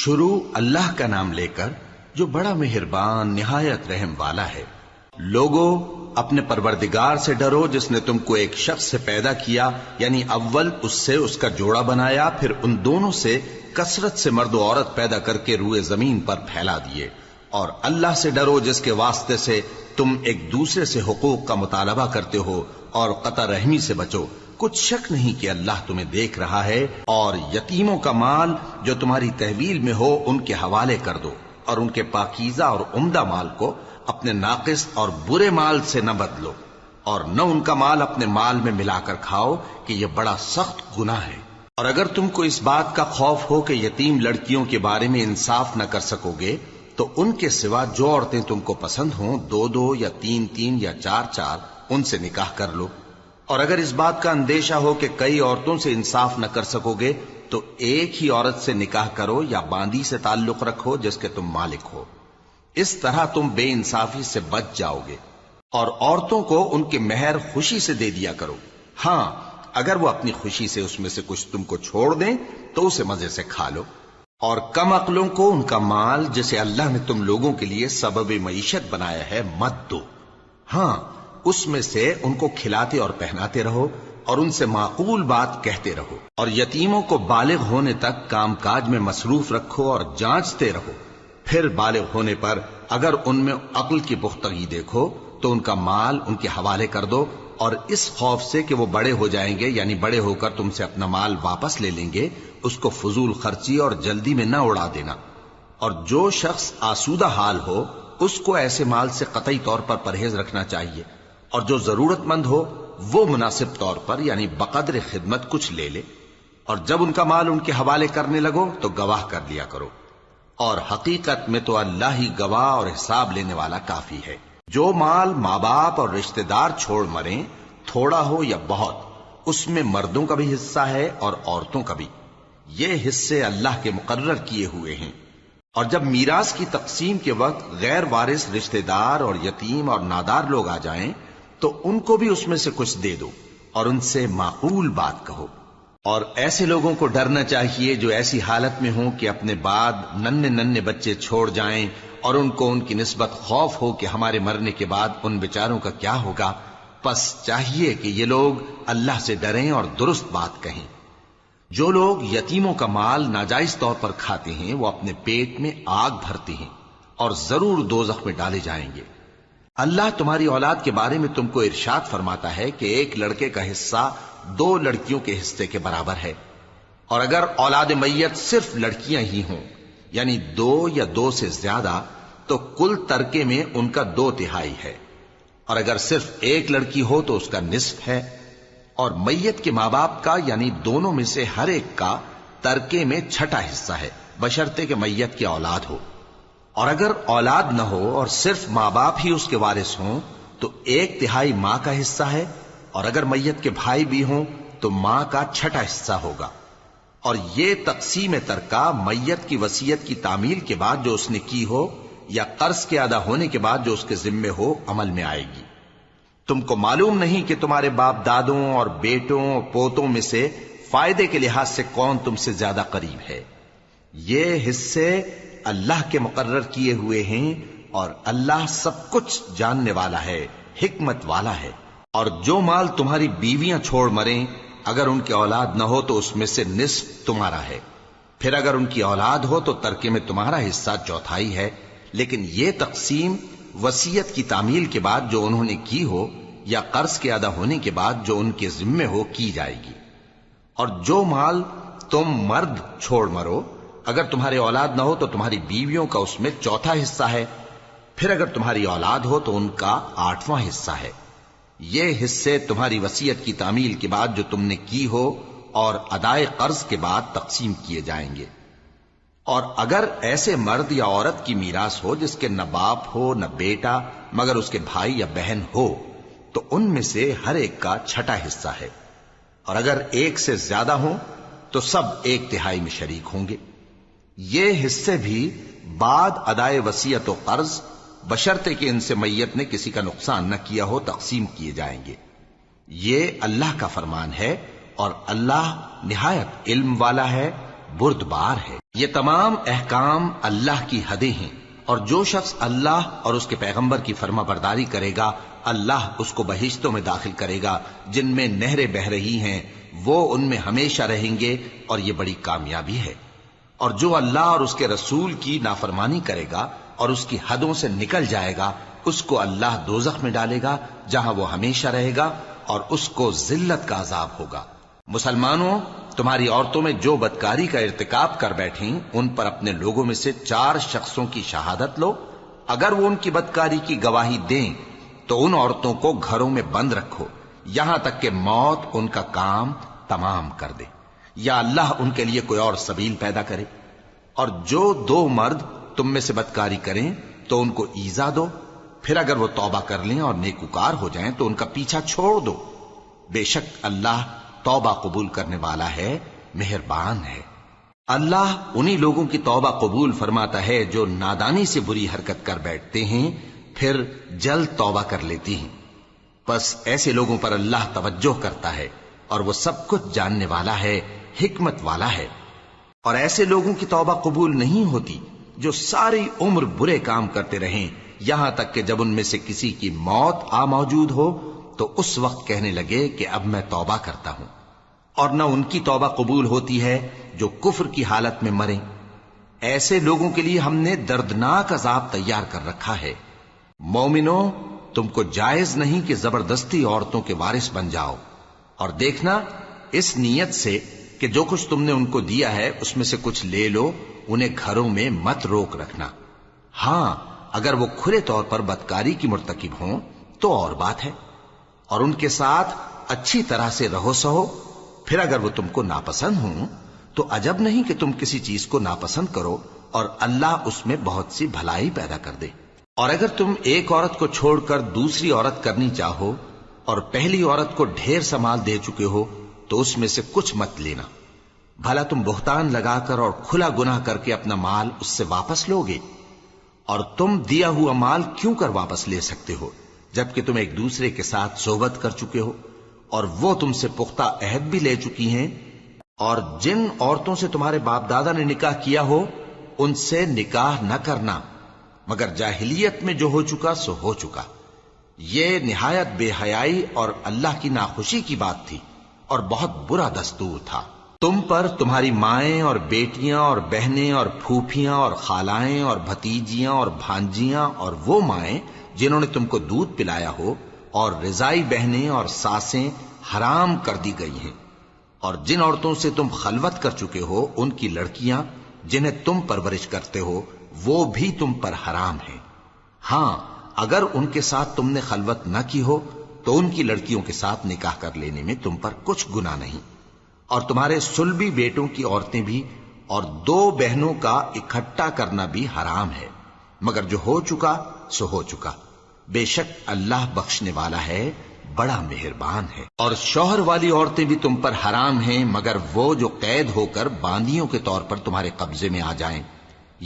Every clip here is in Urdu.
شروع اللہ کا نام لے کر جو بڑا مہربان نہایت رحم والا ہے۔ لوگو اپنے پروردگار سے ڈرو جس نے تم کو ایک شخص سے پیدا کیا، یعنی اول اس سے اس کا جوڑا بنایا، پھر ان دونوں سے کثرت سے مرد و عورت پیدا کر کے روئے زمین پر پھیلا دیے۔ اور اللہ سے ڈرو جس کے واسطے سے تم ایک دوسرے سے حقوق کا مطالبہ کرتے ہو، اور قطع رحمی سے بچو۔ کچھ شک نہیں کہ اللہ تمہیں دیکھ رہا ہے۔ اور یتیموں کا مال جو تمہاری تحویل میں ہو ان کے حوالے کر دو، اور ان کے پاکیزہ اور عمدہ مال کو اپنے ناقص اور برے مال سے نہ بدلو، اور نہ ان کا مال اپنے مال میں ملا کر کھاؤ کہ یہ بڑا سخت گناہ ہے۔ اور اگر تم کو اس بات کا خوف ہو کہ یتیم لڑکیوں کے بارے میں انصاف نہ کر سکو گے تو ان کے سوا جو عورتیں تم کو پسند ہوں، 2 یا 3 یا 4 ان سے نکاح کر لو۔ اور اگر اس بات کا اندیشہ ہو کہ کئی عورتوں سے انصاف نہ کر سکو گے تو ایک ہی عورت سے نکاح کرو یا باندی سے تعلق رکھو جس کے تم مالک ہو۔ اس طرح تم بے انصافی سے بچ جاؤ گے۔ اور عورتوں کو ان کے مہر خوشی سے دے دیا کرو۔ ہاں، اگر وہ اپنی خوشی سے اس میں سے کچھ تم کو چھوڑ دیں تو اسے مزے سے کھا لو۔ اور کم عقلوں کو ان کا مال جسے اللہ نے تم لوگوں کے لیے سبب معیشت بنایا ہے مت دو۔ ہاں، اس میں سے ان کو کھلاتے اور پہناتے رہو اور ان سے معقول بات کہتے رہو۔ اور یتیموں کو بالغ ہونے تک کام کاج میں مصروف رکھو اور جانچتے رہو۔ پھر بالغ ہونے پر اگر ان میں عقل کی پختگی دیکھو تو ان کا مال ان کے حوالے کر دو، اور اس خوف سے کہ وہ بڑے ہو جائیں گے، یعنی بڑے ہو کر تم سے اپنا مال واپس لے لیں گے، اس کو فضول خرچی اور جلدی میں نہ اڑا دینا۔ اور جو شخص آسودہ حال ہو اس کو ایسے مال سے قطعی طور پر پرہیز رکھنا چاہیے، اور جو ضرورت مند ہو وہ مناسب طور پر یعنی بقدر خدمت کچھ لے لے۔ اور جب ان کا مال ان کے حوالے کرنے لگو تو گواہ کر لیا کرو، اور حقیقت میں تو اللہ ہی گواہ اور حساب لینے والا کافی ہے۔ جو مال ماں باپ اور رشتہ دار چھوڑ مریں، تھوڑا ہو یا بہت، اس میں مردوں کا بھی حصہ ہے اور عورتوں کا بھی۔ یہ حصے اللہ کے مقرر کیے ہوئے ہیں۔ اور جب میراث کی تقسیم کے وقت غیر وارث رشتہ دار اور یتیم اور نادار لوگ آ جائیں تو ان کو بھی اس میں سے کچھ دے دو، اور ان سے معقول بات کہو۔ اور ایسے لوگوں کو ڈرنا چاہیے جو ایسی حالت میں ہوں کہ اپنے بعد ننھے بچے چھوڑ جائیں، اور ان کو ان کی نسبت خوف ہو کہ ہمارے مرنے کے بعد ان بیچاروں کا کیا ہوگا۔ پس چاہیے کہ یہ لوگ اللہ سے ڈریں اور درست بات کہیں۔ جو لوگ یتیموں کا مال ناجائز طور پر کھاتے ہیں وہ اپنے پیٹ میں آگ بھرتے ہیں اور ضرور دوزخ میں ڈالے جائیں گے۔ اللہ تمہاری اولاد کے بارے میں تم کو ارشاد فرماتا ہے کہ ایک لڑکے کا حصہ 2 لڑکیوں کے حصے کے برابر ہے، اور اگر اولاد میت صرف لڑکیاں ہی ہوں یعنی 2 یا 2 سے زیادہ تو کل ترکے میں ان کا 2/3 ہے، اور اگر صرف ایک لڑکی ہو تو اس کا نصف ہے۔ اور میت کے ماں باپ کا یعنی دونوں میں سے ہر ایک کا ترکے میں 6واں حصہ ہے، بشرطے کہ میت کی اولاد ہو۔ اور اگر اولاد نہ ہو اور صرف ماں باپ ہی اس کے وارث ہوں تو 1/3 ماں کا حصہ ہے، اور اگر میت کے بھائی بھی ہوں تو ماں کا 6واں حصہ ہوگا۔ اور یہ تقسیم ترکہ میت کی وصیت کی تعمیل کے بعد جو اس نے کی ہو یا قرض کے ادا ہونے کے بعد جو اس کے ذمے ہو عمل میں آئے گی۔ تم کو معلوم نہیں کہ تمہارے باپ دادوں اور بیٹوں اور پوتوں میں سے فائدے کے لحاظ سے کون تم سے زیادہ قریب ہے۔ یہ حصے اللہ کے مقرر کیے ہوئے ہیں، اور اللہ سب کچھ جاننے والا ہے، حکمت والا ہے۔ اور جو مال تمہاری بیویاں چھوڑ مریں اگر ان کی اولاد نہ ہو تو اس میں سے نصف تمہارا ہے، پھر اگر ان کی اولاد ہو تو ترکے میں تمہارا حصہ 1/4 ہے۔ لیکن یہ تقسیم وصیت کی تعمیل کے بعد جو انہوں نے کی ہو یا قرض کے ادا ہونے کے بعد جو ان کے ذمے ہو کی جائے گی۔ اور جو مال تم مرد چھوڑ مرو اگر تمہاری اولاد نہ ہو تو تمہاری بیویوں کا اس میں 1/4 حصہ ہے، پھر اگر تمہاری اولاد ہو تو ان کا 8واں حصہ ہے۔ یہ حصے تمہاری وصیت کی تعمیل کے بعد جو تم نے کی ہو اور ادائے قرض کے بعد تقسیم کیے جائیں گے۔ اور اگر ایسے مرد یا عورت کی میراث ہو جس کے نہ باپ ہو نہ بیٹا مگر اس کے بھائی یا بہن ہو تو ان میں سے ہر ایک کا 6واں حصہ ہے، اور اگر ایک سے زیادہ ہوں تو سب 1/3 میں شریک ہوں گے۔ یہ حصے بھی بعد ادائے وصیت و قرض بشرطے کہ ان سے میت نے کسی کا نقصان نہ کیا ہو تقسیم کیے جائیں گے۔ یہ اللہ کا فرمان ہے، اور اللہ نہایت علم والا ہے بردبار ہے۔ یہ تمام احکام اللہ کی حدیں ہیں، اور جو شخص اللہ اور اس کے پیغمبر کی فرما برداری کرے گا اللہ اس کو بہشتوں میں داخل کرے گا جن میں نہریں بہ رہی ہیں، وہ ان میں ہمیشہ رہیں گے، اور یہ بڑی کامیابی ہے۔ اور جو اللہ اور اس کے رسول کی نافرمانی کرے گا اور اس کی حدوں سے نکل جائے گا اس کو اللہ دوزخ میں ڈالے گا جہاں وہ ہمیشہ رہے گا، اور اس کو ذلت کا عذاب ہوگا۔ مسلمانوں، تمہاری عورتوں میں جو بدکاری کا ارتکاب کر بیٹھیں ان پر اپنے لوگوں میں سے 4 شخصوں کی شہادت لو۔ اگر وہ ان کی بدکاری کی گواہی دیں تو ان عورتوں کو گھروں میں بند رکھو یہاں تک کہ موت ان کا کام تمام کر دے، یا اللہ ان کے لیے کوئی اور سبیل پیدا کرے۔ اور جو 2 مرد تم میں سے بدکاری کریں تو ان کو ایذا دو، پھر اگر وہ توبہ کر لیں اور نیکوکار ہو جائیں تو ان کا پیچھا چھوڑ دو۔ بے شک اللہ توبہ قبول کرنے والا ہے، مہربان ہے۔ اللہ انہی لوگوں کی توبہ قبول فرماتا ہے جو نادانی سے بری حرکت کر بیٹھتے ہیں پھر جلد توبہ کر لیتی ہیں، بس ایسے لوگوں پر اللہ توجہ کرتا ہے اور وہ سب کچھ جاننے والا ہے، حکمت والا ہے۔ اور ایسے لوگوں کی توبہ قبول نہیں ہوتی جو ساری عمر برے کام کرتے رہیں یہاں تک کہ جب ان میں سے کسی کی موت آ موجود ہو تو اس وقت کہنے لگے کہ اب میں توبہ کرتا ہوں۔ اور نہ ان کی توبہ قبول ہوتی ہے جو کفر کی حالت میں مریں۔ ایسے لوگوں کے لیے ہم نے دردناک عذاب تیار کر رکھا ہے۔ مومنوں، تم کو جائز نہیں کہ زبردستی عورتوں کے وارث بن جاؤ، اور دیکھنا اس نیت سے کہ جو کچھ تم نے ان کو دیا ہے اس میں سے کچھ لے لو، انہیں گھروں میں مت روک رکھنا۔ ہاں، اگر وہ کھلے طور پر بدکاری کی مرتکب ہوں تو اور بات ہے، اور ان کے ساتھ اچھی طرح سے رہو سہو۔ پھر اگر وہ تم کو ناپسند ہوں تو عجب نہیں کہ تم کسی چیز کو ناپسند کرو اور اللہ اس میں بہت سی بھلائی پیدا کر دے۔ اور اگر تم ایک عورت کو چھوڑ کر دوسری عورت کرنی چاہو اور پہلی عورت کو ڈھیر سا مال دے چکے ہو تو اس میں سے کچھ مت لینا، بھلا تم بہتان لگا کر اور کھلا گناہ کر کے اپنا مال اس سے واپس لوگے؟ اور تم دیا ہوا مال کیوں کر واپس لے سکتے ہو جبکہ تم ایک دوسرے کے ساتھ صحبت کر چکے ہو اور وہ تم سے پختہ عہد بھی لے چکی ہیں؟ اور جن عورتوں سے تمہارے باپ دادا نے نکاح کیا ہو ان سے نکاح نہ کرنا مگر جاہلیت میں جو ہو چکا سو ہو چکا۔ یہ نہایت بے حیائی اور اللہ کی ناخوشی کی بات تھی اور بہت برا دستور تھا۔ تم پر تمہاری مائیں اور بیٹیاں اور بہنیں اور پھوپھیاں اور خالائیں اور بھتیجیاں اور بھانجیاں اور وہ مائیں جنہوں نے تم کو دودھ پلایا ہو اور رضائی بہنیں اور ساسیں حرام کر دی گئی ہیں، اور جن عورتوں سے تم خلوت کر چکے ہو ان کی لڑکیاں جنہیں تم پرورش کرتے ہو وہ بھی تم پر حرام ہیں۔ ہاں، اگر ان کے ساتھ تم نے خلوت نہ کی ہو تو ان کی لڑکیوں کے ساتھ نکاح کر لینے میں تم پر کچھ گناہ نہیں۔ اور تمہارے صلبی بیٹوں کی عورتیں بھی اور 2 بہنوں کا اکٹھا کرنا بھی حرام ہے، مگر جو ہو چکا سو ہو چکا۔ بے شک اللہ بخشنے والا ہے، بڑا مہربان ہے۔ اور شوہر والی عورتیں بھی تم پر حرام ہیں مگر وہ جو قید ہو کر باندیوں کے طور پر تمہارے قبضے میں آ جائیں۔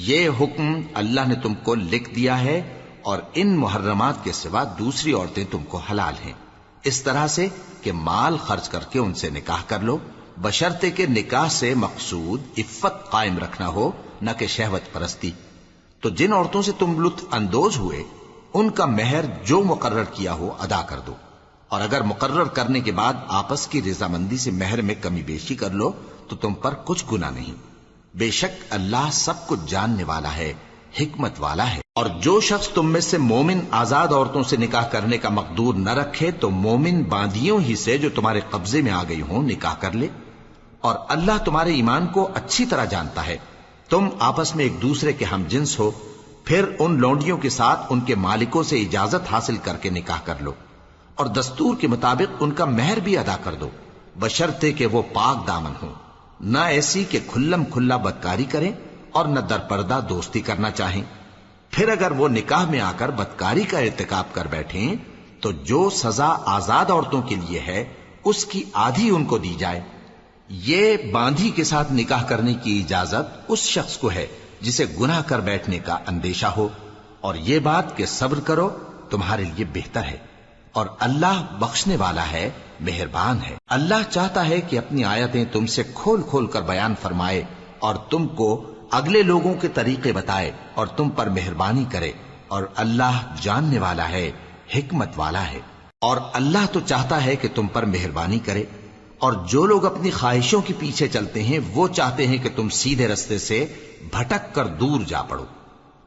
یہ حکم اللہ نے تم کو لکھ دیا ہے، اور ان محرمات کے سوا دوسری عورتیں تم کو حلال ہیں، اس طرح سے کہ مال خرچ کر کے ان سے نکاح کر لو، بشرطے کہ نکاح سے مقصود عفت قائم رکھنا ہو نہ کہ شہوت پرستی۔ تو جن عورتوں سے تم لطف اندوز ہوئے ان کا مہر جو مقرر کیا ہو ادا کر دو، اور اگر مقرر کرنے کے بعد آپس کی رضامندی سے مہر میں کمی بیشی کر لو تو تم پر کچھ گناہ نہیں۔ بے شک اللہ سب کچھ جاننے والا ہے، حکمت والا ہے۔ اور جو شخص تم میں سے مومن آزاد عورتوں سے نکاح کرنے کا مقدور نہ رکھے تو مومن باندیوں ہی سے جو تمہارے قبضے میں آ گئی ہوں نکاح کر لے، اور اللہ تمہارے ایمان کو اچھی طرح جانتا ہے۔ تم آپس میں ایک دوسرے کے ہم جنس ہو، پھر ان لونڈیوں کے ساتھ ان کے مالکوں سے اجازت حاصل کر کے نکاح کر لو، اور دستور کے مطابق ان کا مہر بھی ادا کر دو، بشرطے کہ وہ پاک دامن ہوں، نہ ایسی کہ کھلم کھلا بدکاری کریں اور نہ درپردہ دوستی کرنا چاہیں۔ پھر اگر وہ نکاح میں آ کر بدکاری کا ارتکاب کر بیٹھیں تو جو سزا آزاد عورتوں کے لیے ہے اس کی آدھی ان کو دی جائے۔ یہ باندھی کے ساتھ نکاح کرنے کی اجازت اس شخص کو ہے جسے گناہ کر بیٹھنے کا اندیشہ ہو، اور یہ بات کہ صبر کرو تمہارے لیے بہتر ہے، اور اللہ بخشنے والا ہے، مہربان ہے۔ اللہ چاہتا ہے کہ اپنی آیتیں تم سے کھول کھول کر بیان فرمائے اور تم کو اگلے لوگوں کے طریقے بتائے اور تم پر مہربانی کرے، اور اللہ جاننے والا ہے، حکمت والا ہے۔ اور اللہ تو چاہتا ہے کہ تم پر مہربانی کرے، اور جو لوگ اپنی خواہشوں کے پیچھے چلتے ہیں وہ چاہتے ہیں کہ تم سیدھے رستے سے بھٹک کر دور جا پڑو۔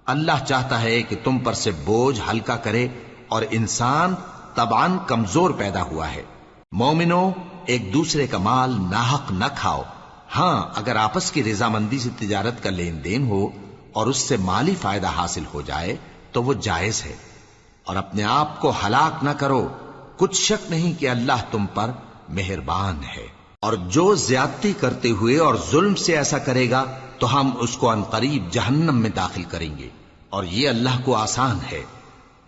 اللہ چاہتا ہے کہ تم پر سے بوجھ ہلکا کرے، اور انسان طبعاً کمزور پیدا ہوا ہے۔ مومنو، ایک دوسرے کا مال ناحق نہ کھاؤ۔ ہاں، اگر آپس کی رضامندی سے تجارت کا لین دین ہو اور اس سے مالی فائدہ حاصل ہو جائے تو وہ جائز ہے، اور اپنے آپ کو ہلاک نہ کرو، کچھ شک نہیں کہ اللہ تم پر مہربان ہے۔ اور جو زیادتی کرتے ہوئے اور ظلم سے ایسا کرے گا تو ہم اس کو عنقریب جہنم میں داخل کریں گے، اور یہ اللہ کو آسان ہے۔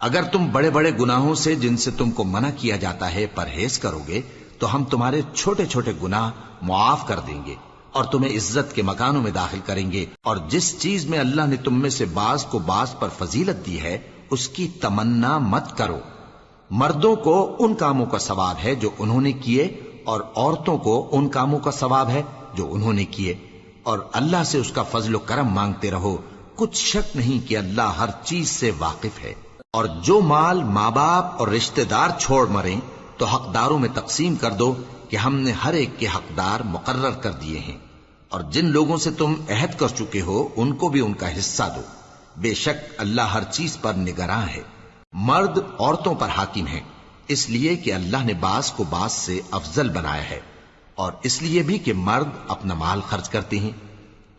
اگر تم بڑے بڑے گناہوں سے جن سے تم کو منع کیا جاتا ہے پرہیز کرو گے تو ہم تمہارے چھوٹے چھوٹے گناہ معاف کر دیں گے اور تمہیں عزت کے مکانوں میں داخل کریں گے۔ اور جس چیز میں اللہ نے تم میں سے بعض کو بعض پر فضیلت دی ہے اس کی تمنا مت کرو۔ مردوں کو ان کاموں کا ثواب ہے جو انہوں نے کیے، اور عورتوں کو ان کاموں کا ثواب ہے جو انہوں نے کیے، اور اللہ سے اس کا فضل و کرم مانگتے رہو، کچھ شک نہیں کہ اللہ ہر چیز سے واقف ہے۔ اور جو مال ماں باپ اور رشتہ دار چھوڑ مریں تو حقداروں میں تقسیم کر دو کہ ہم نے ہر ایک کے حقدار مقرر کر دیے ہیں، اور جن لوگوں سے تم عہد کر چکے ہو ان کو بھی ان کا حصہ دو، بے شک اللہ ہر چیز پر نگراں ہے۔ مرد عورتوں پر حاکم ہیں، اس لیے کہ اللہ نے بعض کو بعض سے افضل بنایا ہے، اور اس لیے بھی کہ مرد اپنا مال خرچ کرتے ہیں،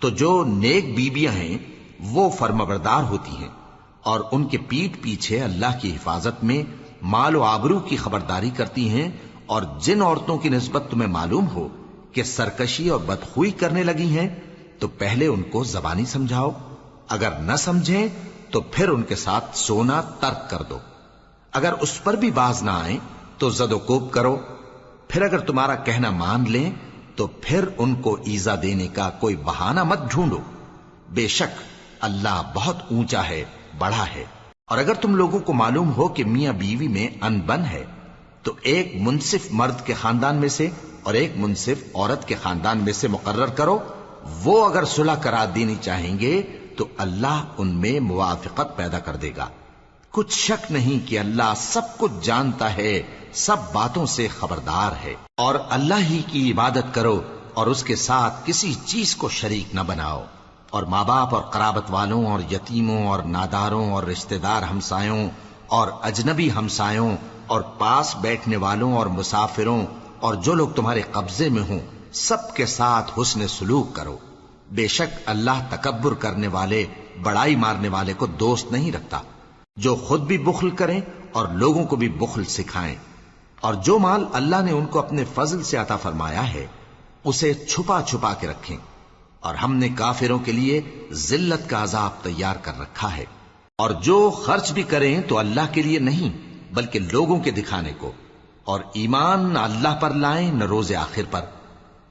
تو جو نیک بیویاں ہیں وہ فرمانبردار ہوتی ہیں، اور ان کے پیٹھ پیچھے اللہ کی حفاظت میں مال و آبرو کی خبرداری کرتی ہیں۔ اور جن عورتوں کی نسبت تمہیں معلوم ہو کہ سرکشی اور بدخوئی کرنے لگی ہیں تو پہلے ان کو زبانی سمجھاؤ، اگر نہ سمجھیں تو پھر ان کے ساتھ سونا ترک کر دو۔ اگر اس پر بھی باز نہ آئیں تو زد و کوب کرو، پھر اگر تمہارا کہنا مان لیں تو پھر ان کو ایذا دینے کا کوئی بہانہ مت ڈھونڈو، بے شک اللہ بہت اونچا ہے، بڑا ہے۔ اور اگر تم لوگوں کو معلوم ہو کہ میاں بیوی میں انبن ہے تو ایک منصف مرد کے خاندان میں سے اور ایک منصف عورت کے خاندان میں سے مقرر کرو، وہ اگر صلح کرا دینی چاہیں گے تو اللہ ان میں موافقت پیدا کر دے گا۔ کچھ شک نہیں کہ اللہ سب کچھ جانتا ہے، سب باتوں سے خبردار ہے۔ اور اللہ ہی کی عبادت کرو اور اس کے ساتھ کسی چیز کو شریک نہ بناؤ، اور ماں باپ اور قرابت والوں اور یتیموں اور ناداروں اور رشتہ دار ہمسایوں اور اجنبی ہمسایوں اور پاس بیٹھنے والوں اور مسافروں اور جو لوگ تمہارے قبضے میں ہوں سب کے ساتھ حسن سلوک کرو، بے شک اللہ تکبر کرنے والے، بڑائی مارنے والے کو دوست نہیں رکھتا۔ جو خود بھی بخل کریں اور لوگوں کو بھی بخل سکھائیں، اور جو مال اللہ نے ان کو اپنے فضل سے عطا فرمایا ہے اسے چھپا چھپا کے رکھیں، اور ہم نے کافروں کے لیے ذلت کا عذاب تیار کر رکھا ہے۔ اور جو خرچ بھی کریں تو اللہ کے لیے نہیں بلکہ لوگوں کے دکھانے کو، اور ایمان نہ اللہ پر لائیں نہ روز آخر پر۔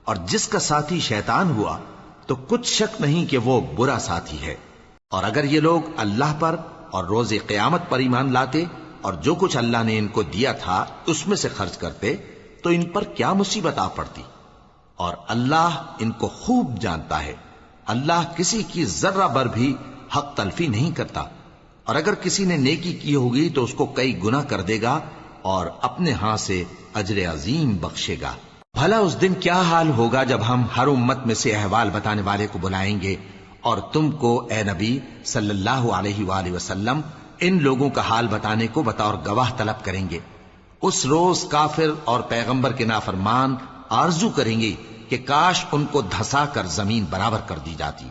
اور جس کا ساتھی شیطان ہوا تو کچھ شک نہیں کہ وہ برا ساتھی ہے۔ اور اگر یہ لوگ اللہ پر اور روز قیامت پر ایمان لاتے اور جو کچھ اللہ نے ان کو دیا تھا اس میں سے خرچ کرتے تو ان پر کیا مصیبت آ پڑتی، اور اللہ ان کو خوب جانتا ہے۔ اللہ کسی کی ذرہ بر بھی حق تلفی نہیں کرتا، اور اگر کسی نے نیکی کی ہوگی تو اس کو کئی گنا کر دے گا اور اپنے ہاں سے اجر عظیم بخشے گا۔ بھلا اس دن کیا حال ہوگا جب ہم ہر امت میں سے احوال بتانے والے کو بلائیں گے اور تم کو اے نبی صلی اللہ علیہ وآلہ وسلم ان لوگوں کا حال بتانے کو بطور گواہ طلب کریں گے۔ اس روز کافر اور پیغمبر کے نافرمان آرزو کریں گے کہ کاش ان کو دھسا کر زمین برابر کر دی جاتی،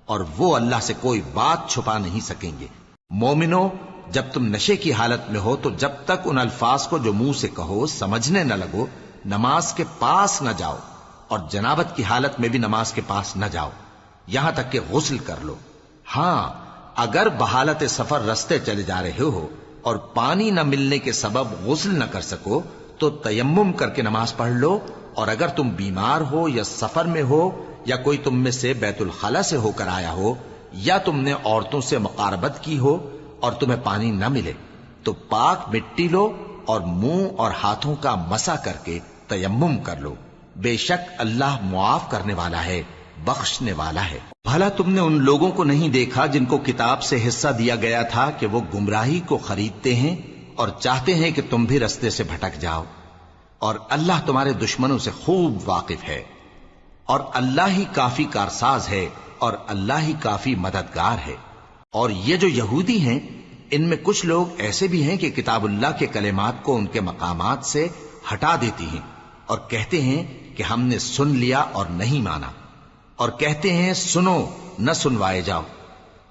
اور وہ اللہ سے کوئی بات چھپا نہیں سکیں گے۔ مومنو، جب تم نشے کی حالت میں ہو تو جب تک ان الفاظ کو جو منہ سے کہو سمجھنے نہ لگو نماز کے پاس نہ جاؤ، اور جنابت کی حالت میں بھی نماز کے پاس نہ جاؤ یہاں تک کہ غسل کر لو۔ ہاں، اگر بحالت سفر رستے چلے جا رہے ہو اور پانی نہ ملنے کے سبب غسل نہ کر سکو تو تیمم کر کے نماز پڑھ لو، اور اگر تم بیمار ہو یا سفر میں ہو یا کوئی تم میں سے بیت الخلا سے ہو کر آیا ہو یا تم نے عورتوں سے مقاربت کی ہو اور تمہیں پانی نہ ملے تو پاک مٹی لو اور منہ اور ہاتھوں کا مسح کر کے تیمم کر لو، بے شک اللہ معاف کرنے والا ہے، بخشنے والا ہے۔ بھلا تم نے ان لوگوں کو نہیں دیکھا جن کو کتاب سے حصہ دیا گیا تھا کہ وہ گمراہی کو خریدتے ہیں اور چاہتے ہیں کہ تم بھی رستے سے بھٹک جاؤ، اور اللہ تمہارے دشمنوں سے خوب واقف ہے، اور اللہ ہی کافی کارساز ہے، اور اللہ ہی کافی مددگار ہے۔ اور یہ جو یہودی ہیں، ان میں کچھ لوگ ایسے بھی ہیں کہ کتاب اللہ کے کلمات کو ان کے مقامات سے ہٹا دیتی ہیں اور کہتے ہیں کہ ہم نے سن لیا اور نہیں مانا، اور کہتے ہیں سنو نہ سنوائے جاؤ،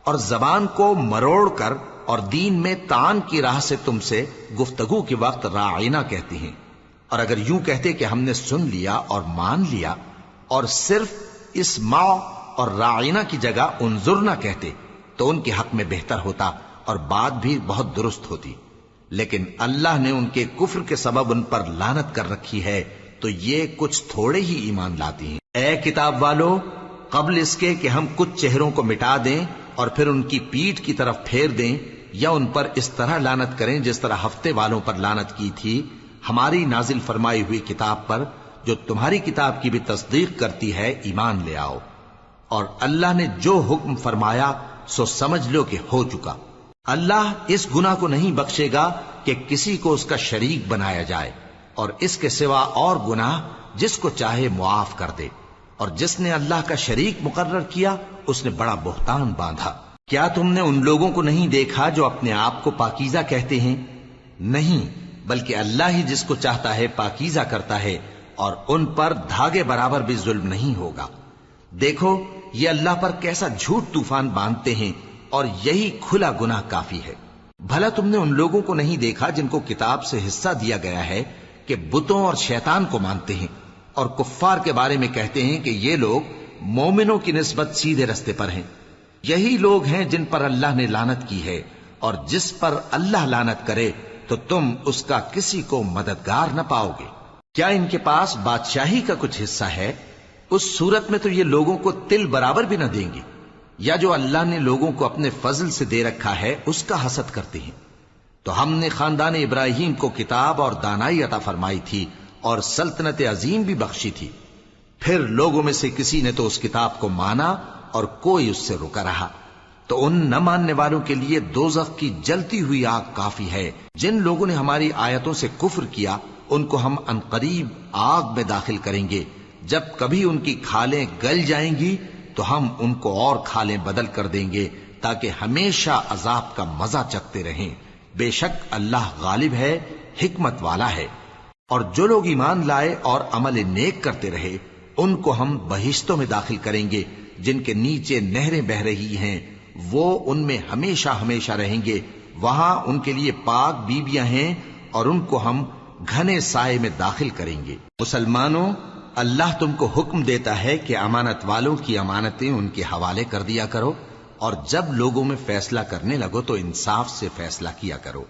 اور زبان کو مروڑ کر اور دین میں طعن کی راہ سے تم سے گفتگو کے وقت راعینا کہتی ہیں۔ اور اگر یوں کہتے کہ ہم نے سن لیا اور مان لیا، اور صرف اسمع اور راعینا کی جگہ انظرنا کہتے، تو ان کے حق میں بہتر ہوتا اور بات بھی بہت درست ہوتی۔ لیکن اللہ نے ان کے کفر کے سبب ان پر لعنت کر رکھی ہے، تو یہ کچھ تھوڑے ہی ایمان لاتی ہیں۔ اے کتاب والو، قبل اس کے کہ ہم کچھ چہروں کو مٹا دیں اور پھر ان کی پیٹھ کی طرف پھیر دیں یا ان پر اس طرح لعنت کریں جس طرح ہفتے والوں پر لعنت کی تھی، ہماری نازل فرمائی ہوئی کتاب پر جو تمہاری کتاب کی بھی تصدیق کرتی ہے ایمان لے آؤ، اور اللہ نے جو حکم فرمایا سو سمجھ لو کہ ہو چکا۔ اللہ اس گناہ کو نہیں بخشے گا کہ کسی کو اس کا شریک بنایا جائے، اور اس کے سوا اور گناہ جس کو چاہے معاف کر دے، اور جس نے اللہ کا شریک مقرر کیا اس نے بڑا بہتان باندھا۔ کیا تم نے ان لوگوں کو نہیں دیکھا جو اپنے آپ کو پاکیزہ کہتے ہیں؟ نہیں، بلکہ اللہ ہی جس کو چاہتا ہے پاکیزہ کرتا ہے، اور ان پر دھاگے برابر بھی ظلم نہیں ہوگا۔ دیکھو یہ اللہ پر کیسا جھوٹ طوفان باندھتے ہیں، اور یہی کھلا گناہ کافی ہے۔ بھلا تم نے ان لوگوں کو نہیں دیکھا جن کو کتاب سے حصہ دیا گیا ہے کہ بتوں اور شیطان کو مانتے ہیں، اور کفار کے بارے میں کہتے ہیں کہ یہ لوگ مومنوں کی نسبت سیدھے رستے پر ہیں۔ یہی لوگ ہیں جن پر اللہ نے لعنت کی ہے، اور جس پر اللہ لعنت کرے تو تم اس کا کسی کو مددگار نہ پاؤ گے۔ کیا ان کے پاس بادشاہی کا کچھ حصہ ہے؟ اس صورت میں تو یہ لوگوں کو تل برابر بھی نہ دیں گے، یا جو اللہ نے لوگوں کو اپنے فضل سے دے رکھا ہے اس کا حسد کرتے ہیں۔ تو ہم نے خاندان ابراہیم کو کتاب اور دانائی عطا فرمائی تھی اور سلطنت عظیم بھی بخشی تھی۔ پھر لوگوں میں سے کسی نے تو اس کتاب کو مانا اور کوئی اس سے رکا رہا، تو ان نہ ماننے والوں کے لیے دوزخ کی جلتی ہوئی آگ کافی ہے۔ جن لوگوں نے ہماری آیتوں سے کفر کیا ان کو ہم عنقریب آگ میں داخل کریں گے۔ جب کبھی ان کی کھالیں گل جائیں گی تو ہم ان کو اور کھالیں بدل کر دیں گے تاکہ ہمیشہ عذاب کا مزہ چکھتے رہیں۔ بے شک اللہ غالب ہے، حکمت والا ہے۔ اور جو لوگ ایمان لائے اور عمل نیک کرتے رہے ان کو ہم بہشتوں میں داخل کریں گے جن کے نیچے نہریں بہ رہی ہیں، وہ ان میں ہمیشہ ہمیشہ رہیں گے۔ وہاں ان کے لیے پاک بیویاں ہیں اور ان کو ہم گھنے سائے میں داخل کریں گے۔ مسلمانوں، اللہ تم کو حکم دیتا ہے کہ امانت والوں کی امانتیں ان کے حوالے کر دیا کرو، اور جب لوگوں میں فیصلہ کرنے لگو تو انصاف سے فیصلہ کیا کرو۔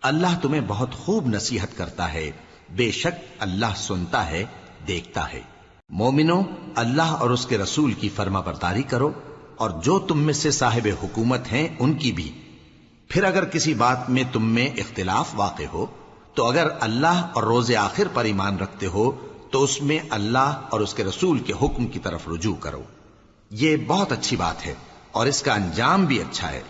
اللہ تمہیں بہت خوب نصیحت کرتا ہے، بے شک اللہ سنتا ہے، دیکھتا ہے۔ مومنو، اللہ اور اس کے رسول کی فرما برداری کرو، اور جو تم میں سے صاحب حکومت ہیں ان کی بھی۔ پھر اگر کسی بات میں تم میں اختلاف واقع ہو تو اگر اللہ اور روز آخر پر ایمان رکھتے ہو تو اس میں اللہ اور اس کے رسول کے حکم کی طرف رجوع کرو۔ یہ بہت اچھی بات ہے اور اس کا انجام بھی اچھا ہے۔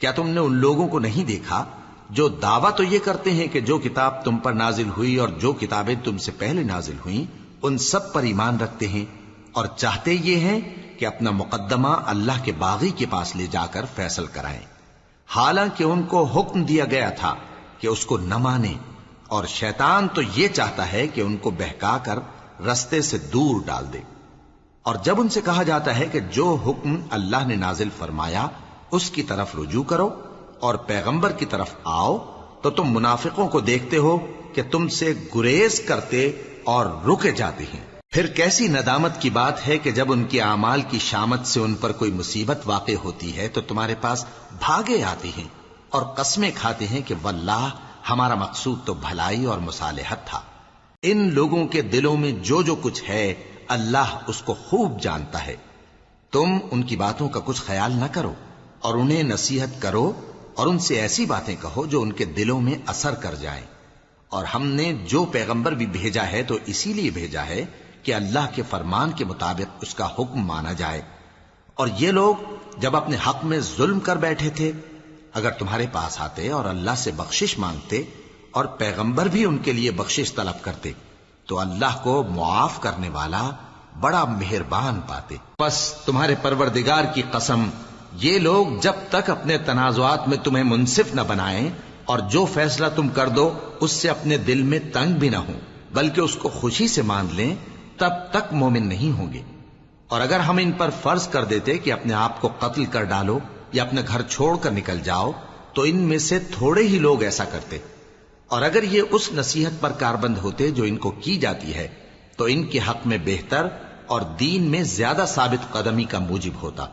کیا تم نے ان لوگوں کو نہیں دیکھا جو دعویٰ تو یہ کرتے ہیں کہ جو کتاب تم پر نازل ہوئی اور جو کتابیں تم سے پہلے نازل ہوئیں ان سب پر ایمان رکھتے ہیں، اور چاہتے یہ ہیں کہ اپنا مقدمہ اللہ کے باغی کے پاس لے جا کر فیصل کرائیں، حالانکہ ان کو حکم دیا گیا تھا کہ اس کو نہ مانیں، اور شیطان تو یہ چاہتا ہے کہ ان کو بہکا کر رستے سے دور ڈال دے۔ اور جب ان سے کہا جاتا ہے کہ جو حکم اللہ نے نازل فرمایا اس کی طرف رجوع کرو اور پیغمبر کی طرف آؤ، تو تم منافقوں کو دیکھتے ہو کہ تم سے گریز کرتے اور رکے جاتے ہیں۔ پھر کیسی ندامت کی بات ہے کہ جب ان کے اعمال کی شامت سے ان پر کوئی مصیبت واقع ہوتی ہے تو تمہارے پاس بھاگے آتے ہیں اور قسمیں کھاتے ہیں کہ واللہ ہمارا مقصود تو بھلائی اور مصالحت تھا۔ ان لوگوں کے دلوں میں جو جو کچھ ہے اللہ اس کو خوب جانتا ہے۔ تم ان کی باتوں کا کچھ خیال نہ کرو اور انہیں نصیحت کرو اور ان سے ایسی باتیں کہو جو ان کے دلوں میں اثر کر جائیں۔ اور ہم نے جو پیغمبر بھی بھیجا ہے تو اسی لیے بھیجا ہے کہ اللہ کے فرمان کے مطابق اس کا حکم مانا جائے. اور یہ لوگ جب اپنے حق میں ظلم کر بیٹھے تھے، اگر تمہارے پاس آتے اور اللہ سے بخشش مانگتے اور پیغمبر بھی ان کے لیے بخشش طلب کرتے تو اللہ کو معاف کرنے والا بڑا مہربان پاتے. پس تمہارے پروردگار کی قسم، یہ لوگ جب تک اپنے تنازعات میں تمہیں منصف نہ بنائیں اور جو فیصلہ تم کر دو اس سے اپنے دل میں تنگ بھی نہ ہوں بلکہ اس کو خوشی سے مان لیں، تب تک مومن نہیں ہوں گے. اور اگر ہم ان پر فرض کر دیتے کہ اپنے آپ کو قتل کر ڈالو یا اپنے گھر چھوڑ کر نکل جاؤ تو ان میں سے تھوڑے ہی لوگ ایسا کرتے. اور اگر یہ اس نصیحت پر کاربند ہوتے جو ان کو کی جاتی ہے تو ان کے حق میں بہتر اور دین میں زیادہ ثابت قدمی کا موجب ہوتا،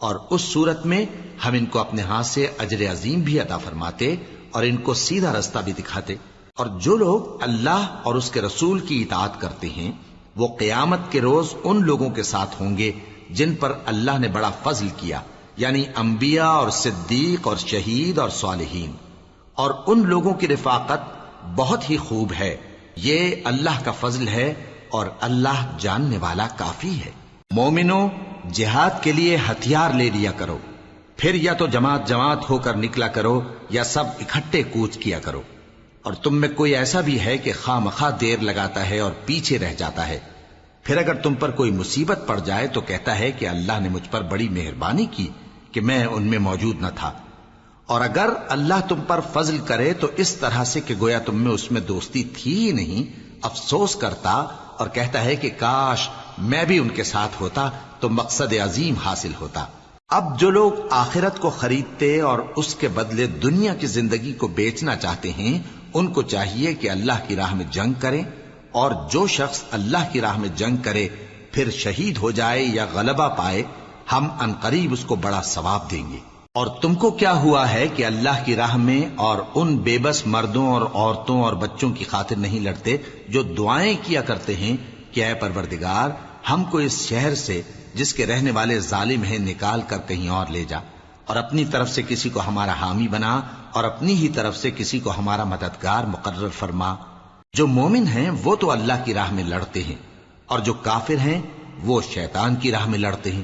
اور اس صورت میں ہم ان کو اپنے ہاتھ سے اجر عظیم بھی عطا فرماتے اور ان کو سیدھا رستہ بھی دکھاتے. اور جو لوگ اللہ اور اس کے رسول کی اطاعت کرتے ہیں وہ قیامت کے روز ان لوگوں کے ساتھ ہوں گے جن پر اللہ نے بڑا فضل کیا، یعنی انبیاء اور صدیق اور شہید اور صالحین. اور ان لوگوں کی رفاقت بہت ہی خوب ہے. یہ اللہ کا فضل ہے اور اللہ جاننے والا کافی ہے. مومنوں، جہاد کے لیے ہتھیار لے لیا کرو، پھر یا تو جماعت جماعت ہو کر نکلا کرو یا سب اکٹھے کوچ کیا کرو. اور تم میں کوئی ایسا بھی ہے کہ خواہ مخواہ دیر لگاتا ہے اور پیچھے رہ جاتا ہے، پھر اگر تم پر کوئی مصیبت پڑ جائے تو کہتا ہے کہ اللہ نے مجھ پر بڑی مہربانی کی کہ میں ان میں موجود نہ تھا. اور اگر اللہ تم پر فضل کرے تو اس طرح سے کہ گویا تم میں اس میں دوستی تھی ہی نہیں، افسوس کرتا اور کہتا ہے کہ کاش میں بھی ان کے ساتھ ہوتا تو مقصد عظیم حاصل ہوتا. اب جو لوگ آخرت کو خریدتے اور اس کے بدلے دنیا کی زندگی کو بیچنا چاہتے ہیں ان کو چاہیے کہ اللہ کی راہ میں جنگ کریں، اور جو شخص اللہ کی راہ میں جنگ کرے پھر شہید ہو جائے یا غلبہ پائے ہم عنقریب اس کو بڑا ثواب دیں گے. اور تم کو کیا ہوا ہے کہ اللہ کی راہ میں اور ان بے بس مردوں اور عورتوں اور بچوں کی خاطر نہیں لڑتے جو دعائیں کیا کرتے ہیں کہ اے پروردگار ہم کو اس شہر سے جس کے رہنے والے ظالم ہیں نکال کر کہیں اور لے جا، اور اپنی طرف سے کسی کو ہمارا حامی بنا اور اپنی ہی طرف سے کسی کو ہمارا مددگار مقرر فرما. جو مومن ہیں وہ تو اللہ کی راہ میں لڑتے ہیں اور جو کافر ہیں وہ شیطان کی راہ میں لڑتے ہیں.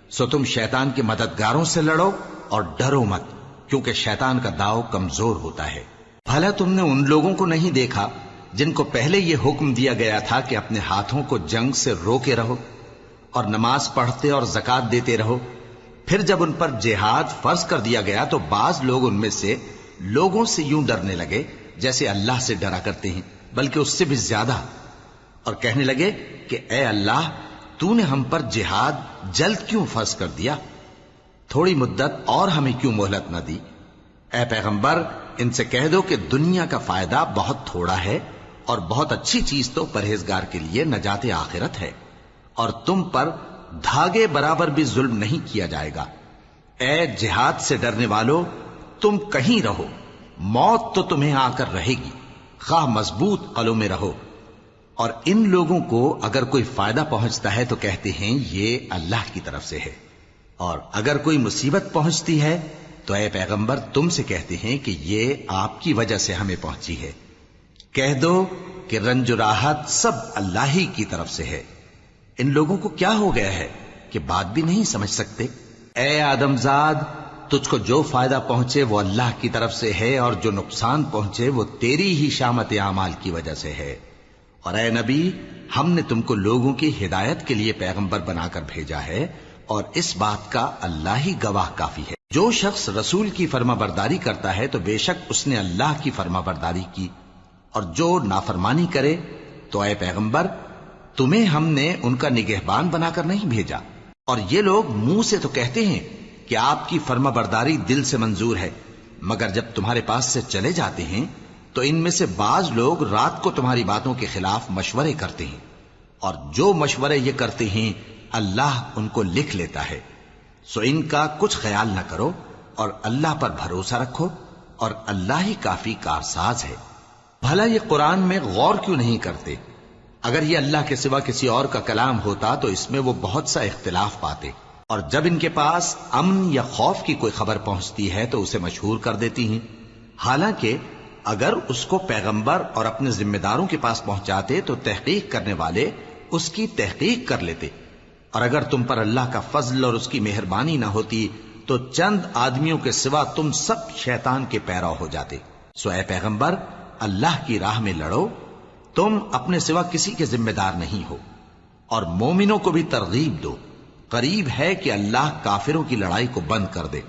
سو تم شیطان کے مددگاروں سے لڑو اور ڈرو مت، کیونکہ شیطان کا داؤ کمزور ہوتا ہے. بھلا تم نے ان لوگوں کو نہیں دیکھا جن کو پہلے یہ حکم دیا گیا تھا کہ اپنے ہاتھوں کو جنگ سے روکے رہو اور نماز پڑھتے اور زکات دیتے رہو؟ پھر جب ان پر جہاد فرض کر دیا گیا تو بعض لوگ ان میں سے لوگوں سے یوں ڈرنے لگے جیسے اللہ سے ڈرا کرتے ہیں، بلکہ اس سے بھی زیادہ، اور کہنے لگے کہ اے اللہ تو نے ہم پر جہاد جلد کیوں فرض کر دیا؟ تھوڑی مدت اور ہمیں کیوں مہلت نہ دی؟ اے پیغمبر ان سے کہہ دو کہ دنیا کا فائدہ بہت تھوڑا ہے اور بہت اچھی چیز تو پرہیزگار کے لیے نجات آخرت ہے، اور تم پر دھاگے برابر بھی ظلم نہیں کیا جائے گا. اے جہاد سے ڈرنے والو، تم کہیں رہو، موت تو تمہیں آ کر رہے گی، خواہ مضبوط قلعوں میں رہو. اور ان لوگوں کو اگر کوئی فائدہ پہنچتا ہے تو کہتے ہیں یہ اللہ کی طرف سے ہے، اور اگر کوئی مصیبت پہنچتی ہے تو اے پیغمبر تم سے کہتے ہیں کہ یہ آپ کی وجہ سے ہمیں پہنچی ہے. کہہ دو کہ رنج و راحت سب اللہ ہی کی طرف سے ہے. ان لوگوں کو کیا ہو گیا ہے کہ بات بھی نہیں سمجھ سکتے؟ اے آدمزاد، تجھ کو جو فائدہ پہنچے وہ اللہ کی طرف سے ہے اور جو نقصان پہنچے وہ تیری ہی شامت اعمال کی وجہ سے ہے. اور اے نبی، ہم نے تم کو لوگوں کی ہدایت کے لیے پیغمبر بنا کر بھیجا ہے، اور اس بات کا اللہ ہی گواہ کافی ہے. جو شخص رسول کی فرما برداری کرتا ہے تو بے شک اس نے اللہ کی فرما برداری کی، اور جو نافرمانی کرے تو اے پیغمبر تمہیں ہم نے ان کا نگہبان بنا کر نہیں بھیجا. اور یہ لوگ منہ سے تو کہتے ہیں کہ آپ کی فرما برداری دل سے منظور ہے، مگر جب تمہارے پاس سے چلے جاتے ہیں تو ان میں سے بعض لوگ رات کو تمہاری باتوں کے خلاف مشورے کرتے ہیں، اور جو مشورے یہ کرتے ہیں اللہ ان کو لکھ لیتا ہے. سو ان کا کچھ خیال نہ کرو اور اللہ پر بھروسہ رکھو، اور اللہ ہی کافی کارساز ہے. بھلا یہ قرآن میں غور کیوں نہیں کرتے؟ اگر یہ اللہ کے سوا کسی اور کا کلام ہوتا تو اس میں وہ بہت سا اختلاف پاتے. اور جب ان کے پاس امن یا خوف کی کوئی خبر پہنچتی ہے تو اسے مشہور کر دیتی ہیں، حالانکہ اگر اس کو پیغمبر اور اپنے ذمہ داروں کے پاس پہنچاتے تو تحقیق کرنے والے اس کی تحقیق کر لیتے، اور اگر تم پر اللہ کا فضل اور اس کی مہربانی نہ ہوتی تو چند آدمیوں کے سوا تم سب شیطان کے پیرو ہو جاتے۔ سو اے پیغمبر، اللہ کی راہ میں لڑو، تم اپنے سوا کسی کے ذمہ دار نہیں ہو، اور مومنوں کو بھی ترغیب دو۔ قریب ہے کہ اللہ کافروں کی لڑائی کو بند کر دے،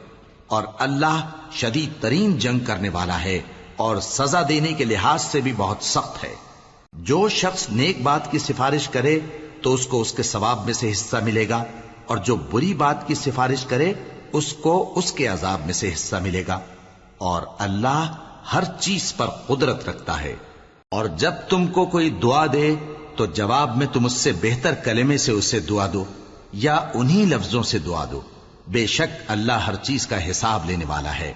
اور اللہ شدید ترین جنگ کرنے والا ہے اور سزا دینے کے لحاظ سے بھی بہت سخت ہے۔ جو شخص نیک بات کی سفارش کرے تو اس کو اس کے ثواب میں سے حصہ ملے گا، اور جو بری بات کی سفارش کرے اس کو اس کے عذاب میں سے حصہ ملے گا، اور اللہ ہر چیز پر قدرت رکھتا ہے۔ اور جب تم کو کوئی دعا دے تو جواب میں تم اس سے بہتر کلمے سے اسے دعا دو یا انہی لفظوں سے دعا دو، بے شک اللہ ہر چیز کا حساب لینے والا ہے۔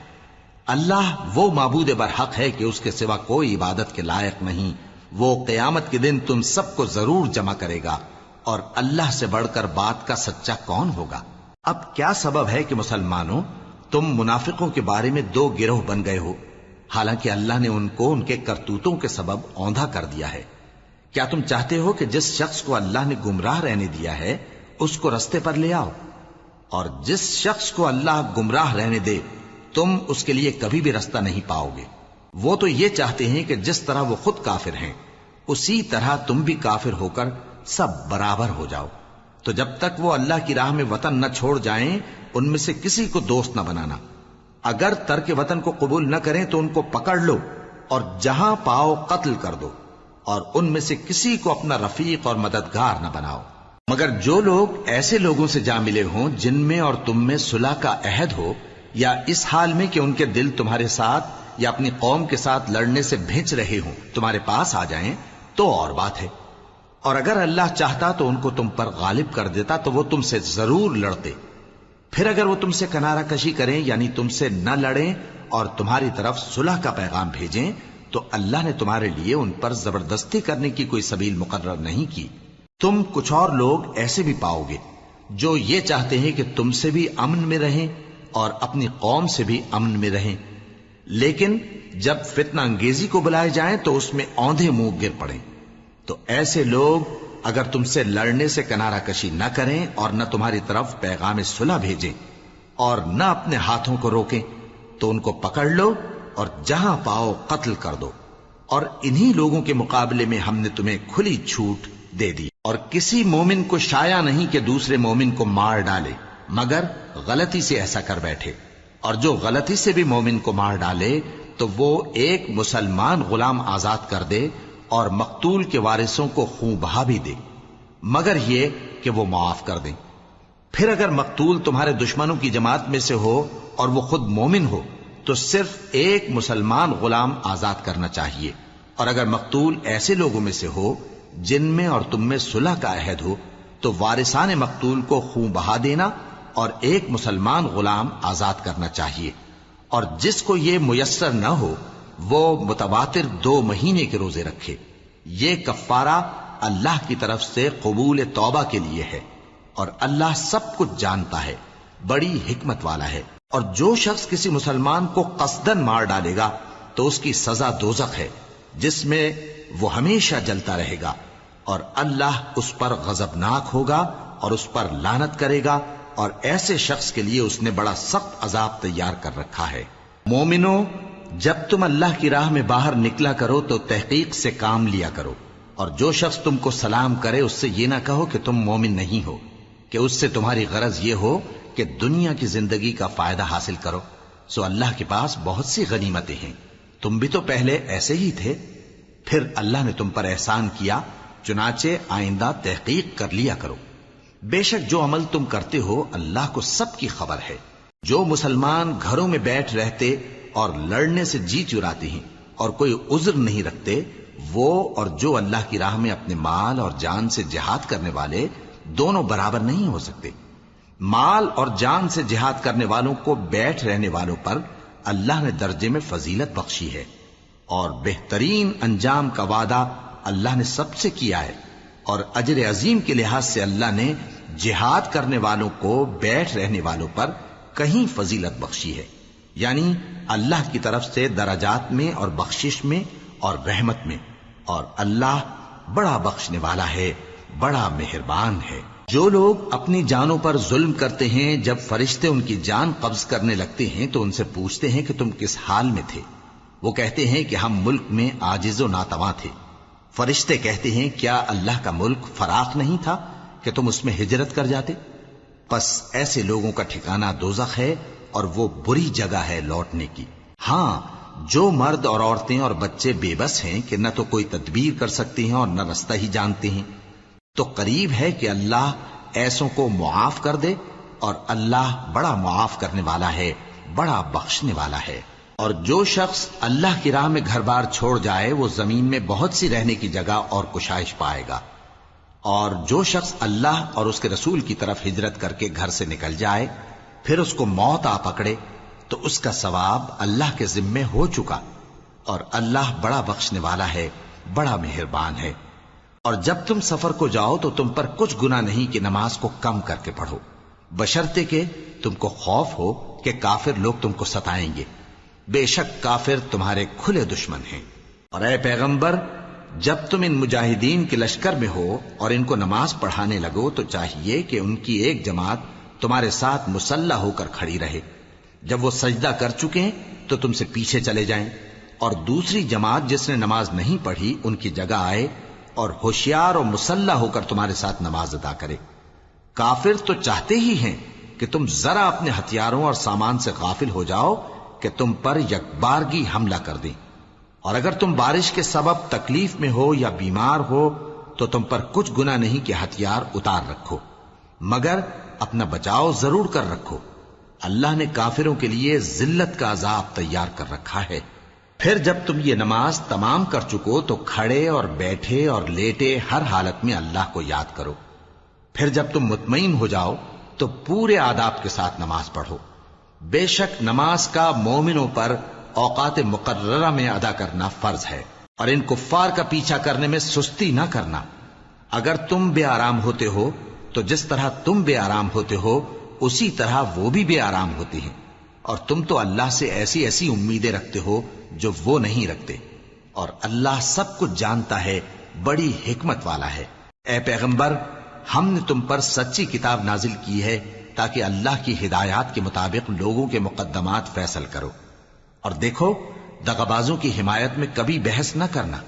اللہ وہ معبود برحق ہے کہ اس کے سوا کوئی عبادت کے لائق نہیں۔ وہ قیامت کے دن تم سب کو ضرور جمع کرے گا، اور اللہ سے بڑھ کر بات کا سچا کون ہوگا؟ اب کیا سبب ہے کہ مسلمانوں تم منافقوں کے بارے میں دو گروہ بن گئے ہو، حالانکہ اللہ نے ان کو ان کے کرتوتوں کے سبب اوندھا کر دیا ہے؟ کیا تم چاہتے ہو کہ جس شخص کو اللہ نے گمراہ رہنے دیا ہے اس کو رستے پر لے آؤ، اور جس شخص کو اللہ گمراہ رہنے دے تم اس کے لیے کبھی بھی رستہ نہیں پاؤ گے؟ وہ تو یہ چاہتے ہیں کہ جس طرح وہ خود کافر ہیں اسی طرح تم بھی کافر ہو کر سب برابر ہو جاؤ۔ تو جب تک وہ اللہ کی راہ میں وطن نہ چھوڑ جائیں ان میں سے کسی کو دوست نہ بنانا۔ اگر ترک وطن کو قبول نہ کریں تو ان کو پکڑ لو اور جہاں پاؤ قتل کر دو، اور ان میں سے کسی کو اپنا رفیق اور مددگار نہ بناؤ، مگر جو لوگ ایسے لوگوں سے جا ملے ہوں جن میں اور تم میں صلح کا عہد ہو، یا اس حال میں کہ ان کے دل تمہارے ساتھ یا اپنی قوم کے ساتھ لڑنے سے بھج رہے ہوں تمہارے پاس آ جائیں تو اور بات ہے۔ اور اگر اللہ چاہتا تو ان کو تم پر غالب کر دیتا تو وہ تم سے ضرور لڑتے۔ پھر اگر وہ تم سے کنارہ کشی کریں یعنی تم سے نہ لڑیں اور تمہاری طرف صلح کا پیغام بھیجیں تو اللہ نے تمہارے لیے ان پر زبردستی کرنے کی کوئی سبیل مقرر نہیں کی۔ تم کچھ اور لوگ ایسے بھی پاؤ گے جو یہ چاہتے ہیں کہ تم سے بھی امن میں رہیں اور اپنی قوم سے بھی امن میں رہیں، لیکن جب فتنہ انگیزی کو بلائے جائیں تو اس میں اوندھے منہ گر پڑیں۔ تو ایسے لوگ اگر تم سے لڑنے سے کنارہ کشی نہ کریں اور نہ تمہاری طرف پیغام صلح بھیجیں اور نہ اپنے ہاتھوں کو روکیں تو ان کو پکڑ لو اور جہاں پاؤ قتل کر دو، اور انہی لوگوں کے مقابلے میں ہم نے تمہیں کھلی چھوٹ دے دی۔ اور کسی مومن کو شایع نہیں کہ دوسرے مومن کو مار ڈالے مگر غلطی سے ایسا کر بیٹھے، اور جو غلطی سے بھی مومن کو مار ڈالے تو وہ ایک مسلمان غلام آزاد کر دے اور مقتول کے وارثوں کو خون بہا بھی دے، مگر یہ کہ وہ معاف کر دیں۔ پھر اگر مقتول تمہارے دشمنوں کی جماعت میں سے ہو اور وہ خود مومن ہو تو صرف ایک مسلمان غلام آزاد کرنا چاہیے، اور اگر مقتول ایسے لوگوں میں سے ہو جن میں اور تم میں صلح کا عہد ہو تو وارثان مقتول کو خون بہا دینا اور ایک مسلمان غلام آزاد کرنا چاہیے، اور جس کو یہ میسر نہ ہو وہ متواتر 2 مہینے کے روزے رکھے۔ یہ کفارہ اللہ کی طرف سے قبول توبہ کے لیے ہے، اور اللہ سب کچھ جانتا ہے، بڑی حکمت والا ہے۔ اور جو شخص کسی مسلمان کو قصدن مار ڈالے گا تو اس کی سزا دوزخ ہے جس میں وہ ہمیشہ جلتا رہے گا، اور اللہ اس پر غضبناک ہوگا اور اس پر لعنت کرے گا، اور ایسے شخص کے لیے اس نے بڑا سخت عذاب تیار کر رکھا ہے۔ مومنو، جب تم اللہ کی راہ میں باہر نکلا کرو تو تحقیق سے کام لیا کرو، اور جو شخص تم کو سلام کرے اس سے یہ نہ کہو کہ تم مومن نہیں ہو، کہ اس سے تمہاری غرض یہ ہو کہ دنیا کی زندگی کا فائدہ حاصل کرو۔ سو اللہ کے پاس بہت سی غنیمتیں ہیں، تم بھی تو پہلے ایسے ہی تھے، پھر اللہ نے تم پر احسان کیا، چنانچہ آئندہ تحقیق کر لیا کرو۔ بے شک جو عمل تم کرتے ہو اللہ کو سب کی خبر ہے۔ جو مسلمان گھروں میں بیٹھ رہتے اور لڑنے سے جی چراتے ہیں اور کوئی عذر نہیں رکھتے، وہ اور جو اللہ کی راہ میں اپنے مال اور جان سے جہاد کرنے والے دونوں برابر نہیں ہو سکتے۔ مال اور جان سے جہاد کرنے والوں کو بیٹھ رہنے والوں پر اللہ نے درجے میں فضیلت بخشی ہے، اور بہترین انجام کا وعدہ اللہ نے سب سے کیا ہے، اور اجر عظیم کے لحاظ سے اللہ نے جہاد کرنے والوں کو بیٹھ رہنے والوں پر کہیں فضیلت بخشی ہے، یعنی اللہ کی طرف سے درجات میں اور بخشش میں اور رحمت میں، اور اللہ بڑا بخشنے والا ہے، بڑا مہربان ہے۔ جو لوگ اپنی جانوں پر ظلم کرتے ہیں، جب فرشتے ان کی جان قبض کرنے لگتے ہیں تو ان سے پوچھتے ہیں کہ تم کس حال میں تھے؟ وہ کہتے ہیں کہ ہم ملک میں عاجز و ناتواں تھے۔ فرشتے کہتے ہیں کیا اللہ کا ملک فراخ نہیں تھا کہ تم اس میں ہجرت کر جاتے؟ پس ایسے لوگوں کا ٹھکانہ دوزخ ہے اور وہ بری جگہ ہے لوٹنے کی۔ ہاں، جو مرد اور عورتیں اور بچے بے بس ہیں کہ نہ تو کوئی تدبیر کر سکتے ہیں اور نہ رستہ ہی جانتے ہیں، تو قریب ہے کہ اللہ ایسوں کو معاف کر دے، اور اللہ بڑا معاف کرنے والا ہے، بڑا بخشنے والا ہے۔ اور جو شخص اللہ کی راہ میں گھر بار چھوڑ جائے وہ زمین میں بہت سی رہنے کی جگہ اور کشائش پائے گا، اور جو شخص اللہ اور اس کے رسول کی طرف ہجرت کر کے گھر سے نکل جائے پھر اس کو موت آ پکڑے تو اس کا ثواب اللہ کے ذمے ہو چکا، اور اللہ بڑا بخشنے والا ہے، بڑا مہربان ہے۔ اور جب تم سفر کو جاؤ تو تم پر کچھ گناہ نہیں کہ نماز کو کم کر کے پڑھو، بشرطے کہ تم کو خوف ہو کہ کافر لوگ تم کو ستائیں گے، بے شک کافر تمہارے کھلے دشمن ہیں۔ اور اے پیغمبر، جب تم ان مجاہدین کے لشکر میں ہو اور ان کو نماز پڑھانے لگو تو چاہیے کہ ان کی ایک جماعت تمہارے ساتھ مسلح ہو کر کھڑی رہے، جب وہ سجدہ کر چکے تو تم سے پیچھے چلے جائیں، اور دوسری جماعت جس نے نماز نہیں پڑھی ان کی جگہ آئے اور ہوشیار اور مسلح ہو کر تمہارے ساتھ نماز ادا کرے۔ کافر تو چاہتے ہی ہیں کہ تم ذرا اپنے ہتھیاروں اور سامان سے غافل ہو جاؤ کہ تم پر یکبارگی حملہ کر دیں، اور اگر تم بارش کے سبب تکلیف میں ہو یا بیمار ہو تو تم پر کچھ گناہ نہیں کہ ہتھیار اتار رکھو، مگر اپنا بچاؤ ضرور کر رکھو۔ اللہ نے کافروں کے لیے ذلت کا عذاب تیار کر رکھا ہے۔ پھر جب تم یہ نماز تمام کر چکو تو کھڑے اور بیٹھے اور لیٹے ہر حالت میں اللہ کو یاد کرو۔ پھر جب تم مطمئن ہو جاؤ تو پورے آداب کے ساتھ نماز پڑھو۔ بے شک نماز کا مومنوں پر اوقات مقررہ میں ادا کرنا فرض ہے، اور ان کفار کا پیچھا کرنے میں سستی نہ کرنا۔ اگر تم بے آرام ہوتے ہو تو جس طرح تم بے آرام ہوتے ہو اسی طرح وہ بھی بے آرام ہوتے ہیں، اور تم تو اللہ سے ایسی ایسی امیدیں رکھتے ہو جو وہ نہیں رکھتے، اور اللہ سب کچھ جانتا ہے، بڑی حکمت والا ہے۔ اے پیغمبر، ہم نے تم پر سچی کتاب نازل کی ہے تاکہ اللہ کی ہدایات کے مطابق لوگوں کے مقدمات فیصل کرو، اور دیکھو دغابازوں کی حمایت میں کبھی بحث نہ کرنا،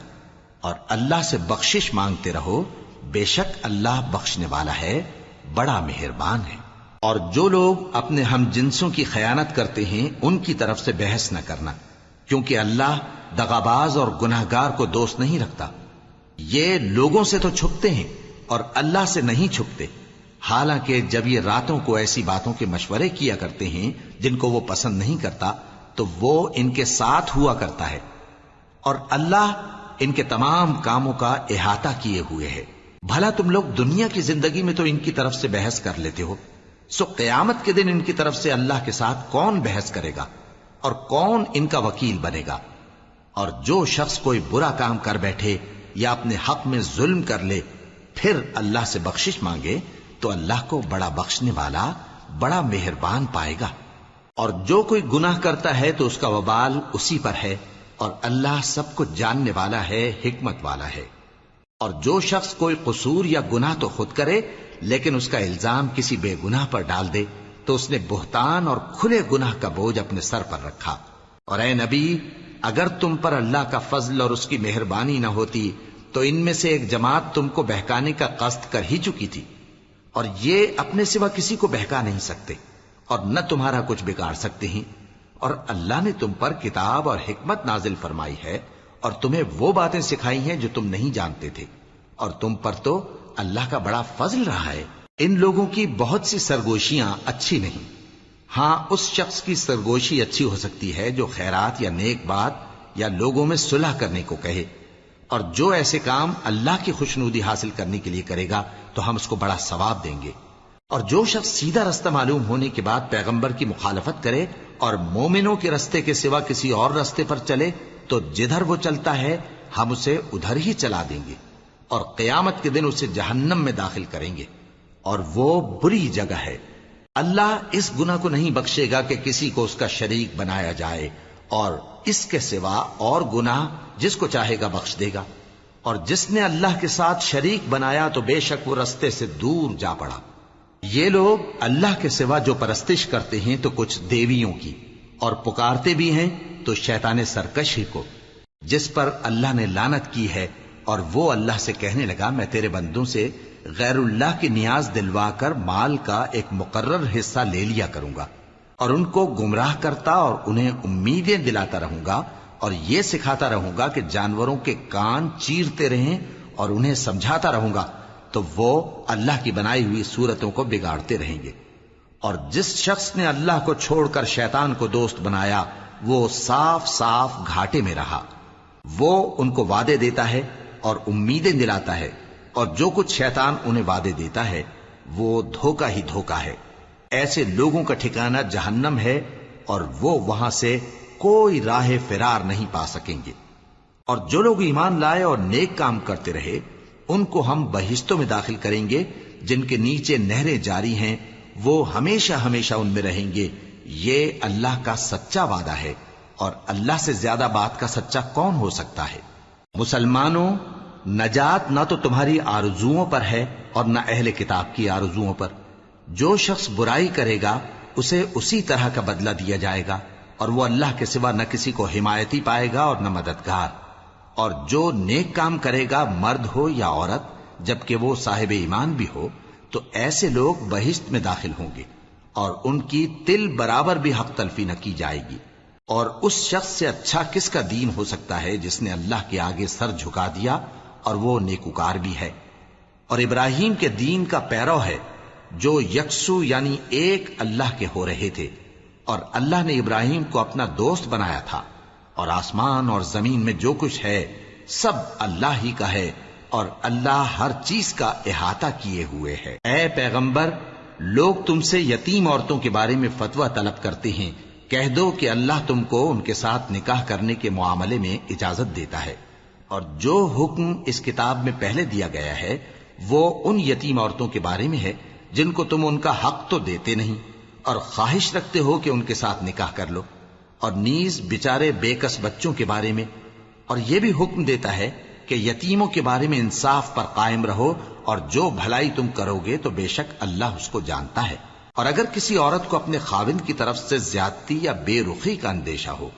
اور اللہ سے بخشش مانگتے رہو، بے شک اللہ بخشنے والا ہے، بڑا مہربان ہے۔ اور جو لوگ اپنے ہم جنسوں کی خیانت کرتے ہیں ان کی طرف سے بحث نہ کرنا، کیونکہ اللہ دغاباز اور گناہگار کو دوست نہیں رکھتا۔ یہ لوگوں سے تو چھپتے ہیں اور اللہ سے نہیں چھپتے، حالانکہ جب یہ راتوں کو ایسی باتوں کے مشورے کیا کرتے ہیں جن کو وہ پسند نہیں کرتا تو وہ ان کے ساتھ ہوا کرتا ہے، اور اللہ ان کے تمام کاموں کا احاطہ کیے ہوئے ہے۔ بھلا تم لوگ دنیا کی زندگی میں تو ان کی طرف سے بحث کر لیتے ہو، سو قیامت کے دن ان کی طرف سے اللہ کے ساتھ کون بحث کرے گا اور کون ان کا وکیل بنے گا؟ اور جو شخص کوئی برا کام کر بیٹھے یا اپنے حق میں ظلم کر لے پھر اللہ سے بخشش مانگے تو اللہ کو بڑا بخشنے والا، بڑا مہربان پائے گا۔ اور جو کوئی گناہ کرتا ہے تو اس کا وبال اسی پر ہے، اور اللہ سب کچھ جاننے والا ہے، حکمت والا ہے۔ اور جو شخص کوئی قصور یا گناہ تو خود کرے لیکن اس کا الزام کسی بے گناہ پر ڈال دے تو اس نے بہتان اور کھلے گناہ کا بوجھ اپنے سر پر رکھا۔ اور اے نبی، اگر تم پر اللہ کا فضل اور اس کی مہربانی نہ ہوتی تو ان میں سے ایک جماعت تم کو بہکانے کا قصد کر ہی چکی تھی، اور یہ اپنے سوا کسی کو بہکا نہیں سکتے اور نہ تمہارا کچھ بگاڑ سکتے ہیں۔ اور اللہ نے تم پر کتاب اور حکمت نازل فرمائی ہے اور تمہیں وہ باتیں سکھائی ہیں جو تم نہیں جانتے تھے، اور تم پر تو اللہ کا بڑا فضل رہا ہے۔ ان لوگوں کی بہت سی سرگوشیاں اچھی نہیں، ہاں اس شخص کی سرگوشی اچھی ہو سکتی ہے جو خیرات یا نیک بات یا لوگوں میں صلح کرنے کو کہے، اور جو ایسے کام اللہ کی خوشنودی حاصل کرنے کے لیے کرے گا تو ہم اس کو بڑا ثواب دیں گے۔ اور جو شخص سیدھا رستہ معلوم ہونے کے بعد پیغمبر کی مخالفت کرے اور مومنوں کے رستے کے سوا کسی اور رستے پر چلے تو جدھر وہ چلتا ہے ہم اسے ادھر ہی چلا دیں گے، اور قیامت کے دن اسے جہنم میں داخل کریں گے، اور وہ بری جگہ ہے۔ اللہ اس گناہ کو نہیں بخشے گا کہ کسی کو اس کا شریک بنایا جائے، اور اس کے سوا اور گناہ جس کو چاہے گا بخش دے گا۔ اور جس نے اللہ کے ساتھ شریک بنایا تو بے شک وہ رستے سے دور جا پڑا۔ یہ لوگ اللہ کے سوا جو پرستش کرتے ہیں تو کچھ دیویوں کی، اور پکارتے بھی ہیں تو شیطان سرکش ہی کو، جس پر اللہ نے لعنت کی ہے۔ اور وہ اللہ سے کہنے لگا میں تیرے بندوں سے غیر اللہ کی نیاز دلوا کر مال کا ایک مقرر حصہ لے لیا کروں گا، اور ان کو گمراہ کرتا اور انہیں امیدیں دلاتا رہوں گا، اور یہ سکھاتا رہوں گا کہ جانوروں کے کان چیرتے رہیں، اور انہیں سمجھاتا رہوں گا تو وہ اللہ کی بنائی ہوئی صورتوں کو بگاڑتے رہیں گے۔ اور جس شخص نے اللہ کو چھوڑ کر شیطان کو دوست بنایا وہ صاف صاف گھاٹے میں رہا۔ وہ ان کو وعدے دیتا ہے اور امیدیں دلاتا ہے، اور جو کچھ شیطان انہیں وعدے دیتا ہے وہ دھوکہ ہی دھوکہ ہے۔ ایسے لوگوں کا ٹھکانہ جہنم ہے، اور وہ وہاں سے کوئی راہ فرار نہیں پا سکیں گے۔ اور جو لوگ ایمان لائے اور نیک کام کرتے رہے ان کو ہم بہشتوں میں داخل کریں گے جن کے نیچے نہریں جاری ہیں، وہ ہمیشہ ہمیشہ ان میں رہیں گے۔ یہ اللہ کا سچا وعدہ ہے، اور اللہ سے زیادہ بات کا سچا کون ہو سکتا ہے؟ مسلمانوں، نجات نہ تو تمہاری آرزوؤں پر ہے اور نہ اہل کتاب کی آرزوؤں پر۔ جو شخص برائی کرے گا اسے اسی طرح کا بدلہ دیا جائے گا، اور وہ اللہ کے سوا نہ کسی کو حمایتی پائے گا اور نہ مددگار۔ اور جو نیک کام کرے گا مرد ہو یا عورت جبکہ وہ صاحب ایمان بھی ہو تو ایسے لوگ بہشت میں داخل ہوں گے، اور ان کی تل برابر بھی حق تلفی نہ کی جائے گی۔ اور اس شخص سے اچھا کس کا دین ہو سکتا ہے جس نے اللہ کے آگے سر جھکا دیا اور وہ نیکوکار بھی ہے۔ اور ابراہیم کے دین کا پیرو ہے جو یکسو یعنی ایک اللہ کے ہو رہے تھے، اور اللہ نے ابراہیم کو اپنا دوست بنایا تھا۔ اور آسمان اور زمین میں جو کچھ ہے سب اللہ ہی کا ہے، اور اللہ ہر چیز کا احاطہ کیے ہوئے ہے۔ اے پیغمبر، لوگ تم سے یتیم عورتوں کے بارے میں فتویٰ طلب کرتے ہیں، کہہ دو کہ اللہ تم کو ان کے ساتھ نکاح کرنے کے معاملے میں اجازت دیتا ہے، اور جو حکم اس کتاب میں پہلے دیا گیا ہے وہ ان یتیم عورتوں کے بارے میں ہے جن کو تم ان کا حق تو دیتے نہیں، اور خواہش رکھتے ہو کہ ان کے ساتھ نکاح کر لو، اور نیز بیچارے بے کس بچوں کے بارے میں۔ اور یہ بھی حکم دیتا ہے کہ یتیموں کے بارے میں انصاف پر قائم رہو، اور جو بھلائی تم کرو گے تو بے شک اللہ اس کو جانتا ہے۔ اور اگر کسی عورت کو اپنے خاوند کی طرف سے زیادتی یا بے رخی کا اندیشہ ہو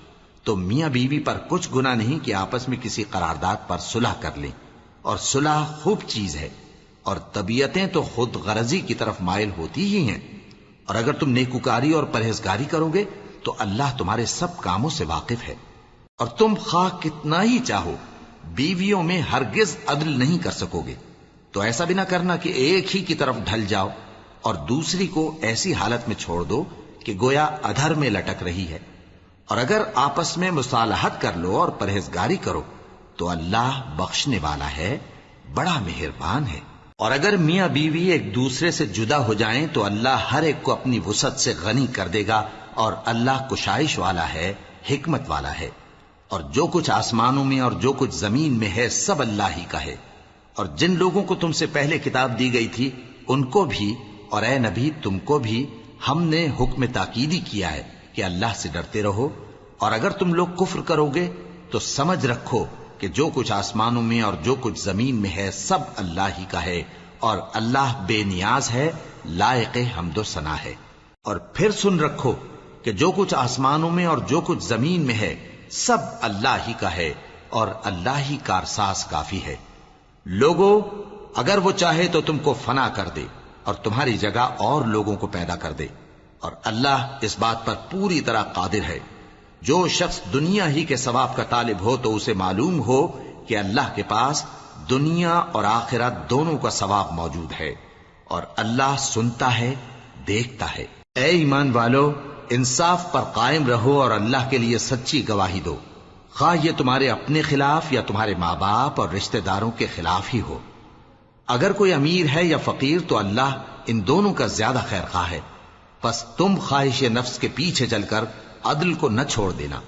تو میاں بیوی پر کچھ گناہ نہیں کہ آپس میں کسی قرارداد پر صلح کر لیں، اور صلح خوب چیز ہے، اور طبیعتیں تو خود غرضی کی طرف مائل ہوتی ہی ہیں۔ اور اگر تم نیکوکاری اور پرہیزگاری کرو گے تو اللہ تمہارے سب کاموں سے واقف ہے۔ اور تم خواہ کتنا ہی چاہو بیویوں میں ہرگز عدل نہیں کر سکو گے، تو ایسا بھی نہ کرنا کہ ایک ہی کی طرف ڈھل جاؤ اور دوسری کو ایسی حالت میں چھوڑ دو کہ گویا ادھر میں لٹک رہی ہے۔ اور اگر آپس میں مصالحت کر لو اور پرہیزگاری کرو تو اللہ بخشنے والا ہے، بڑا مہربان ہے۔ اور اگر میاں بیوی ایک دوسرے سے جدا ہو جائیں تو اللہ ہر ایک کو اپنی وسعت سے غنی کر دے گا، اور اللہ کشائش والا ہے، حکمت والا ہے۔ اور جو کچھ آسمانوں میں اور جو کچھ زمین میں ہے سب اللہ ہی کا ہے۔ اور جن لوگوں کو تم سے پہلے کتاب دی گئی تھی ان کو بھی اور اے نبی تم کو بھی ہم نے حکم تاکیدی کیا ہے کہ اللہ سے ڈرتے رہو، اور اگر تم لوگ کفر کرو گے تو سمجھ رکھو کہ جو کچھ آسمانوں میں اور جو کچھ زمین میں ہے سب اللہ ہی کا ہے، اور اللہ بے نیاز ہے، لائق حمد و ثنا ہے۔ اور پھر سن رکھو کہ جو کچھ آسمانوں میں اور جو کچھ زمین میں ہے سب اللہ ہی کا ہے، اور اللہ ہی کارساز کافی ہے۔ لوگو، اگر وہ چاہے تو تم کو فنا کر دے اور تمہاری جگہ اور لوگوں کو پیدا کر دے، اور اللہ اس بات پر پوری طرح قادر ہے۔ جو شخص دنیا ہی کے ثواب کا طالب ہو تو اسے معلوم ہو کہ اللہ کے پاس دنیا اور آخرت دونوں کا ثواب موجود ہے، اور اللہ سنتا ہے، دیکھتا ہے۔ اے ایمان والو، انصاف پر قائم رہو اور اللہ کے لیے سچی گواہی دو، خواہ یہ تمہارے اپنے خلاف یا تمہارے ماں باپ اور رشتہ داروں کے خلاف ہی ہو۔ اگر کوئی امیر ہے یا فقیر تو اللہ ان دونوں کا زیادہ خیر خواہ ہے، پس تم خواہش نفس کے پیچھے چل کر عدل کو نہ چھوڑ دینا۔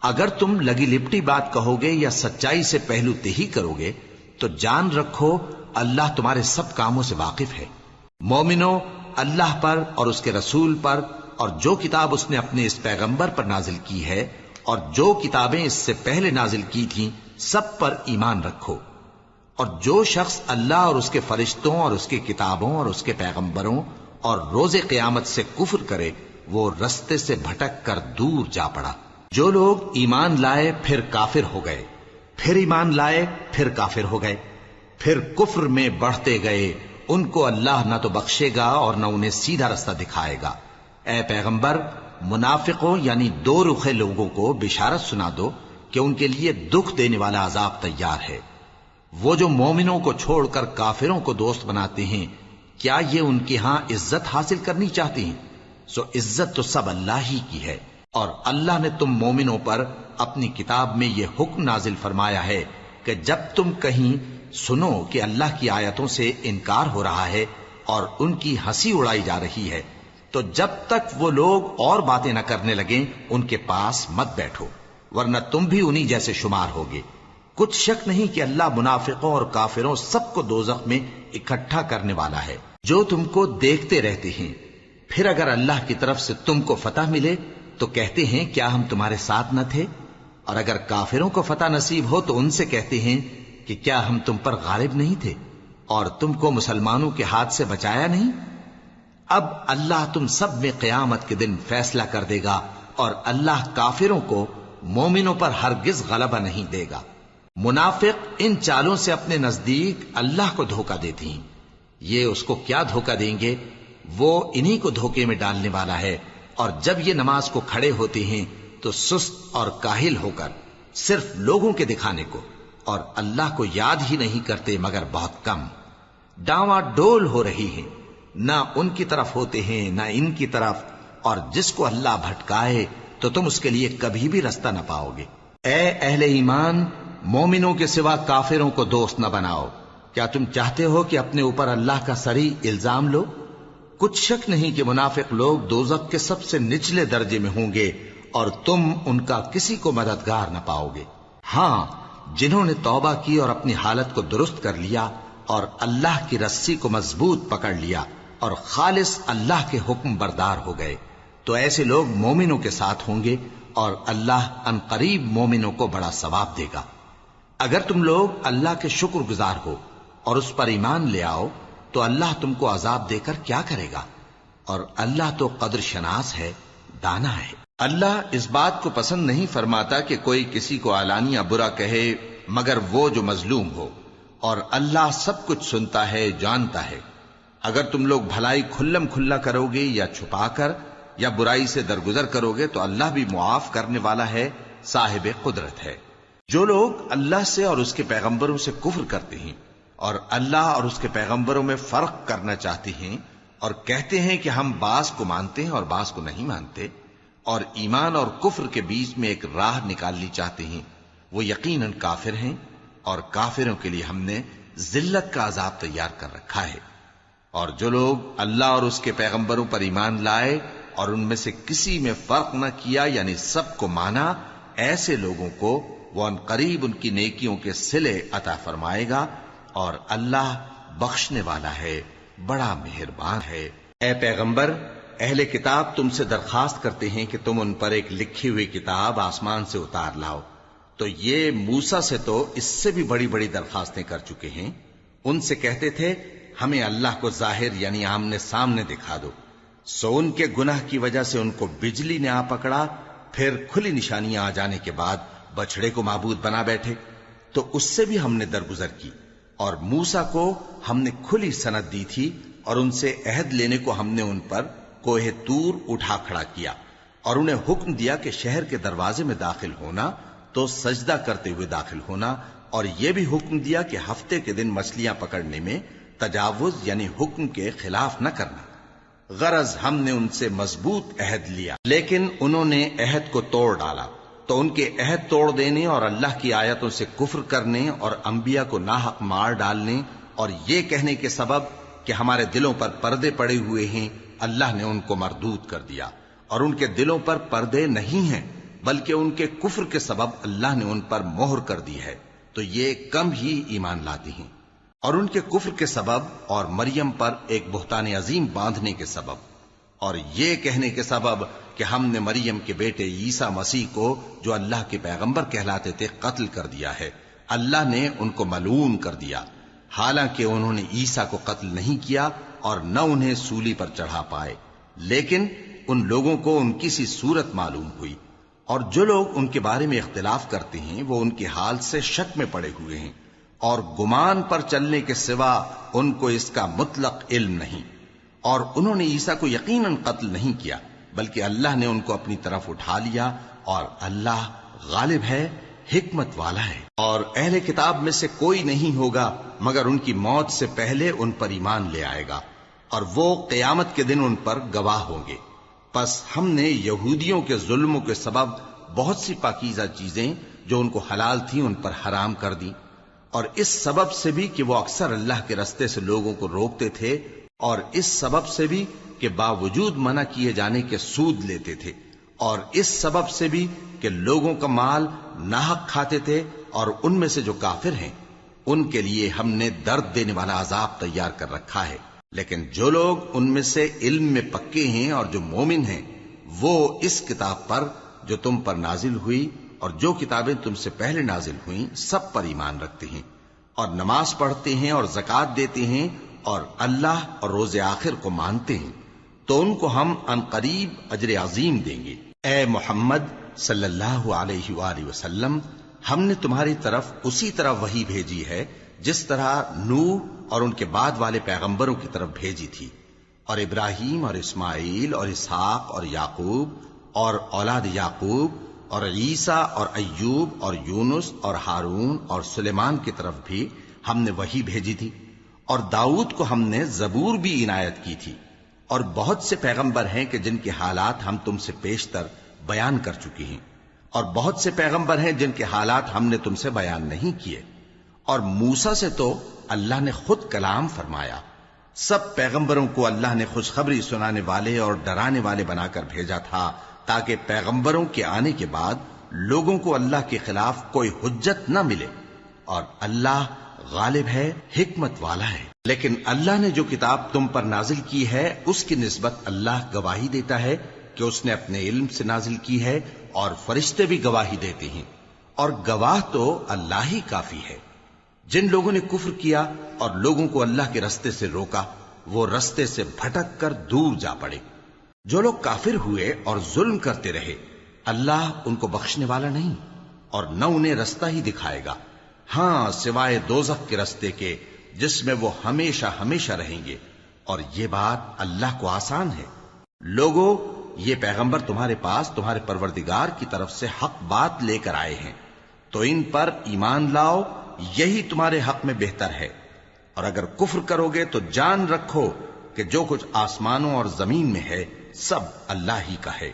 اگر تم لگی لپٹی بات کہو گے یا سچائی سے پہلو تہی کرو گے تو جان رکھو اللہ تمہارے سب کاموں سے واقف ہے۔ مومنو، اللہ پر اور اس کے رسول پر اور جو کتاب اس نے اپنے اس پیغمبر پر نازل کی ہے اور جو کتابیں اس سے پہلے نازل کی تھیں سب پر ایمان رکھو، اور جو شخص اللہ اور اس کے فرشتوں اور اس کی کتابوں اور اس کے پیغمبروں اور روز قیامت سے کفر کرے وہ رستے سے بھٹک کر دور جا پڑا۔ جو لوگ ایمان لائے پھر کافر ہو گئے، پھر ایمان لائے پھر کافر ہو گئے، پھر کفر میں بڑھتے گئے، ان کو اللہ نہ تو بخشے گا اور نہ انہیں سیدھا رستہ دکھائے گا۔ اے پیغمبر، منافقوں یعنی دو رخے لوگوں کو بشارت سنا دو کہ ان کے لیے دکھ دینے والا عذاب تیار ہے۔ وہ جو مومنوں کو چھوڑ کر کافروں کو دوست بناتے ہیں، کیا یہ ان کے ہاں عزت حاصل کرنی چاہتے ہیں؟ سو عزت تو سب اللہ ہی کی ہے۔ اور اللہ نے تم مومنوں پر اپنی کتاب میں یہ حکم نازل فرمایا ہے کہ جب تم کہیں سنو کہ اللہ کی آیتوں سے انکار ہو رہا ہے اور ان کی ہنسی اڑائی جا رہی ہے، تو جب تک وہ لوگ اور باتیں نہ کرنے لگیں ان کے پاس مت بیٹھو، ورنہ تم بھی انہی جیسے شمار ہوگے۔ کچھ شک نہیں کہ اللہ منافقوں اور کافروں سب کو دوزخ میں اکٹھا کرنے والا ہے، جو تم کو دیکھتے رہتے ہیں۔ پھر اگر اللہ کی طرف سے تم کو فتح ملے تو کہتے ہیں کیا ہم تمہارے ساتھ نہ تھے؟ اور اگر کافروں کو فتح نصیب ہو تو ان سے کہتے ہیں کہ کیا ہم تم پر غالب نہیں تھے اور تم کو مسلمانوں کے ہاتھ سے بچایا نہیں؟ اب اللہ تم سب میں قیامت کے دن فیصلہ کر دے گا، اور اللہ کافروں کو مومنوں پر ہرگز غلبہ نہیں دے گا۔ منافق ان چالوں سے اپنے نزدیک اللہ کو دھوکہ دیتی ہیں، یہ اس کو کیا دھوکہ دیں گے؟ وہ انہی کو دھوکے میں ڈالنے والا ہے۔ اور جب یہ نماز کو کھڑے ہوتے ہیں تو سست اور کاہل ہو کر صرف لوگوں کے دکھانے کو اور اللہ کو یاد ہی نہیں کرتے مگر بہت کم۔ ڈاواں ڈول ہو رہی ہیں، نہ ان کی طرف ہوتے ہیں نہ ان کی طرف، اور جس کو اللہ بھٹکائے تو تم اس کے لیے کبھی بھی رستہ نہ پاؤ گے۔ اے اہل ایمان، مومنوں کے سوا کافروں کو دوست نہ بناؤ۔ کیا تم چاہتے ہو کہ اپنے اوپر اللہ کا صریح الزام لو؟ کچھ شک نہیں کہ منافق لوگ دوزخ کے سب سے نچلے درجے میں ہوں گے اور تم ان کا کسی کو مددگار نہ پاؤ گے۔ ہاں، جنہوں نے توبہ کی اور اپنی حالت کو درست کر لیا اور اللہ کی رسی کو مضبوط پکڑ لیا اور خالص اللہ کے حکم بردار ہو گئے، تو ایسے لوگ مومنوں کے ساتھ ہوں گے اور اللہ ان قریب مومنوں کو بڑا ثواب دے گا۔ اگر تم لوگ اللہ کے شکر گزار ہو اور اس پر ایمان لے آؤ تو اللہ تم کو عذاب دے کر کیا کرے گا؟ اور اللہ تو قدر شناس ہے، دانا ہے۔ اللہ اس بات کو پسند نہیں فرماتا کہ کوئی کسی کو علانیہ برا کہے مگر وہ جو مظلوم ہو، اور اللہ سب کچھ سنتا ہے، جانتا ہے۔ اگر تم لوگ بھلائی کھلم کھلا کرو گے یا چھپا کر یا برائی سے درگزر کرو گے تو اللہ بھی معاف کرنے والا ہے، صاحب قدرت ہے۔ جو لوگ اللہ سے اور اس کے پیغمبروں سے کفر کرتے ہیں اور اللہ اور اس کے پیغمبروں میں فرق کرنا چاہتے ہیں اور کہتے ہیں کہ ہم بعض کو مانتے ہیں اور بعض کو نہیں مانتے، اور ایمان اور کفر کے بیچ میں ایک راہ نکالنی چاہتے ہیں، وہ یقیناً کافر ہیں، اور کافروں کے لیے ہم نے ذلت کا عذاب تیار کر رکھا ہے۔ اور جو لوگ اللہ اور اس کے پیغمبروں پر ایمان لائے اور ان میں سے کسی میں فرق نہ کیا یعنی سب کو مانا، ایسے لوگوں کو وہ ان قریب ان کی نیکیوں کے صلے عطا فرمائے گا، اور اللہ بخشنے والا ہے، بڑا مہربان ہے۔ اے پیغمبر، اہل کتاب تم سے درخواست کرتے ہیں کہ تم ان پر ایک لکھی ہوئی کتاب آسمان سے اتار لاؤ، تو یہ موسیٰ سے تو اس سے بھی بڑی بڑی درخواستیں کر چکے ہیں۔ ان سے کہتے تھے ہمیں اللہ کو ظاہر یعنی آمنے سامنے دکھا دو، سو ان کے گناہ کی وجہ سے ان کو بجلی نے آ پکڑا، پھر کھلی نشانیاں آ جانے کے بعد بچڑے کو معبود بنا بیٹھے، تو اس سے بھی ہم نے درگزر کی۔ اور موسیٰ کو ہم نے کھلی سند دی تھی، اور ان سے عہد لینے کو ہم نے ان پر کوہ طور اٹھا کھڑا کیا، اور انہیں حکم دیا کہ شہر کے دروازے میں داخل ہونا تو سجدہ کرتے ہوئے داخل ہونا، اور یہ بھی حکم دیا کہ ہفتے کے دن مچھلیاں پکڑنے میں تجاوز یعنی حکم کے خلاف نہ کرنا۔ غرض ہم نے ان سے مضبوط عہد لیا، لیکن انہوں نے عہد کو توڑ ڈالا، تو ان کے عہد توڑ دینے اور اللہ کی آیتوں سے کفر کرنے اور انبیاء کو ناحق مار ڈالنے اور یہ کہنے کے سبب کہ ہمارے دلوں پر پردے پڑے ہوئے ہیں، اللہ نے ان کو مردود کر دیا، اور ان کے دلوں پر پردے نہیں ہیں بلکہ ان کے کفر کے سبب اللہ نے ان پر مہر کر دی ہے، تو یہ کم ہی ایمان لاتے ہیں۔ اور ان کے کفر کے سبب اور مریم پر ایک بہتان عظیم باندھنے کے سبب اور یہ کہنے کے سبب کہ ہم نے مریم کے بیٹے عیسیٰ مسیح کو جو اللہ کے پیغمبر کہلاتے تھے قتل کر دیا ہے، اللہ نے ان کو ملعون کر دیا، حالانکہ انہوں نے عیسیٰ کو قتل نہیں کیا اور نہ انہیں سولی پر چڑھا پائے، لیکن ان لوگوں کو ان کی سی صورت معلوم ہوئی، اور جو لوگ ان کے بارے میں اختلاف کرتے ہیں وہ ان کے حال سے شک میں پڑے ہوئے ہیں، اور گمان پر چلنے کے سوا ان کو اس کا مطلق علم نہیں، اور انہوں نے عیسیٰ کو یقیناً قتل نہیں کیا بلکہ اللہ نے ان کو اپنی طرف اٹھا لیا، اور اللہ غالب ہے، حکمت والا ہے۔ اور اہل کتاب میں سے کوئی نہیں ہوگا مگر ان کی موت سے پہلے ان پر ایمان لے آئے گا، اور وہ قیامت کے دن ان پر گواہ ہوں گے۔ پس ہم نے یہودیوں کے ظلموں کے سبب بہت سی پاکیزہ چیزیں جو ان کو حلال تھیں ان پر حرام کر دیں، اور اس سبب سے بھی کہ وہ اکثر اللہ کے رستے سے لوگوں کو روکتے تھے، اور اس سبب سے بھی کہ باوجود منع کیے جانے کے سود لیتے تھے، اور اس سبب سے بھی کہ لوگوں کا مال ناحق کھاتے تھے، اور ان میں سے جو کافر ہیں ان کے لیے ہم نے درد دینے والا عذاب تیار کر رکھا ہے۔ لیکن جو لوگ ان میں سے علم میں پکے ہیں اور جو مومن ہیں وہ اس کتاب پر جو تم پر نازل ہوئی اور جو کتابیں تم سے پہلے نازل ہوئیں سب پر ایمان رکھتے ہیں، اور نماز پڑھتے ہیں اور زکوٰۃ دیتے ہیں، اور اللہ اور روز آخر کو مانتے ہیں، تو ان کو ہم عنقریب اجر عظیم دیں گے۔ اے محمد صلی اللہ علیہ وآلہ وسلم، ہم نے تمہاری طرف اسی طرح وحی بھیجی ہے جس طرح نوح اور ان کے بعد والے پیغمبروں کی طرف بھیجی تھی، اور ابراہیم اور اسماعیل اور اسحاق اور یعقوب اور اولاد یعقوب اور عیسیٰ اور ایوب اور یونس اور ہارون اور سلیمان کی طرف بھی ہم نے وحی بھیجی تھی، اور داؤد کو ہم نے زبور بھی عنایت کی تھی، اور بہت سے پیغمبر ہیں کہ جن کے حالات ہم تم سے پیشتر بیان کر چکے ہیں، اور بہت سے پیغمبر ہیں جن کے حالات ہم نے تم سے بیان نہیں کیے، اور موسیٰ سے تو اللہ نے خود کلام فرمایا۔ سب پیغمبروں کو اللہ نے خوشخبری سنانے والے اور ڈرانے والے بنا کر بھیجا تھا تاکہ پیغمبروں کے آنے کے بعد لوگوں کو اللہ کے خلاف کوئی حجت نہ ملے، اور اللہ غالب ہے، حکمت والا ہے۔ لیکن اللہ نے جو کتاب تم پر نازل کی ہے اس کی نسبت اللہ گواہی دیتا ہے کہ اس نے اپنے علم سے نازل کی ہے، اور فرشتے بھی گواہی دیتے ہیں، اور گواہ تو اللہ ہی کافی ہے۔ جن لوگوں نے کفر کیا اور لوگوں کو اللہ کے رستے سے روکا وہ رستے سے بھٹک کر دور جا پڑے۔ جو لوگ کافر ہوئے اور ظلم کرتے رہے اللہ ان کو بخشنے والا نہیں، اور نہ انہیں رستہ ہی دکھائے گا، ہاں سوائے دوزخ کے رستے کے جس میں وہ ہمیشہ ہمیشہ رہیں گے، اور یہ بات اللہ کو آسان ہے۔ لوگو، یہ پیغمبر تمہارے پاس تمہارے پروردگار کی طرف سے حق بات لے کر آئے ہیں، تو ان پر ایمان لاؤ، یہی تمہارے حق میں بہتر ہے، اور اگر کفر کرو گے تو جان رکھو کہ جو کچھ آسمانوں اور زمین میں ہے سب اللہ ہی کا ہے،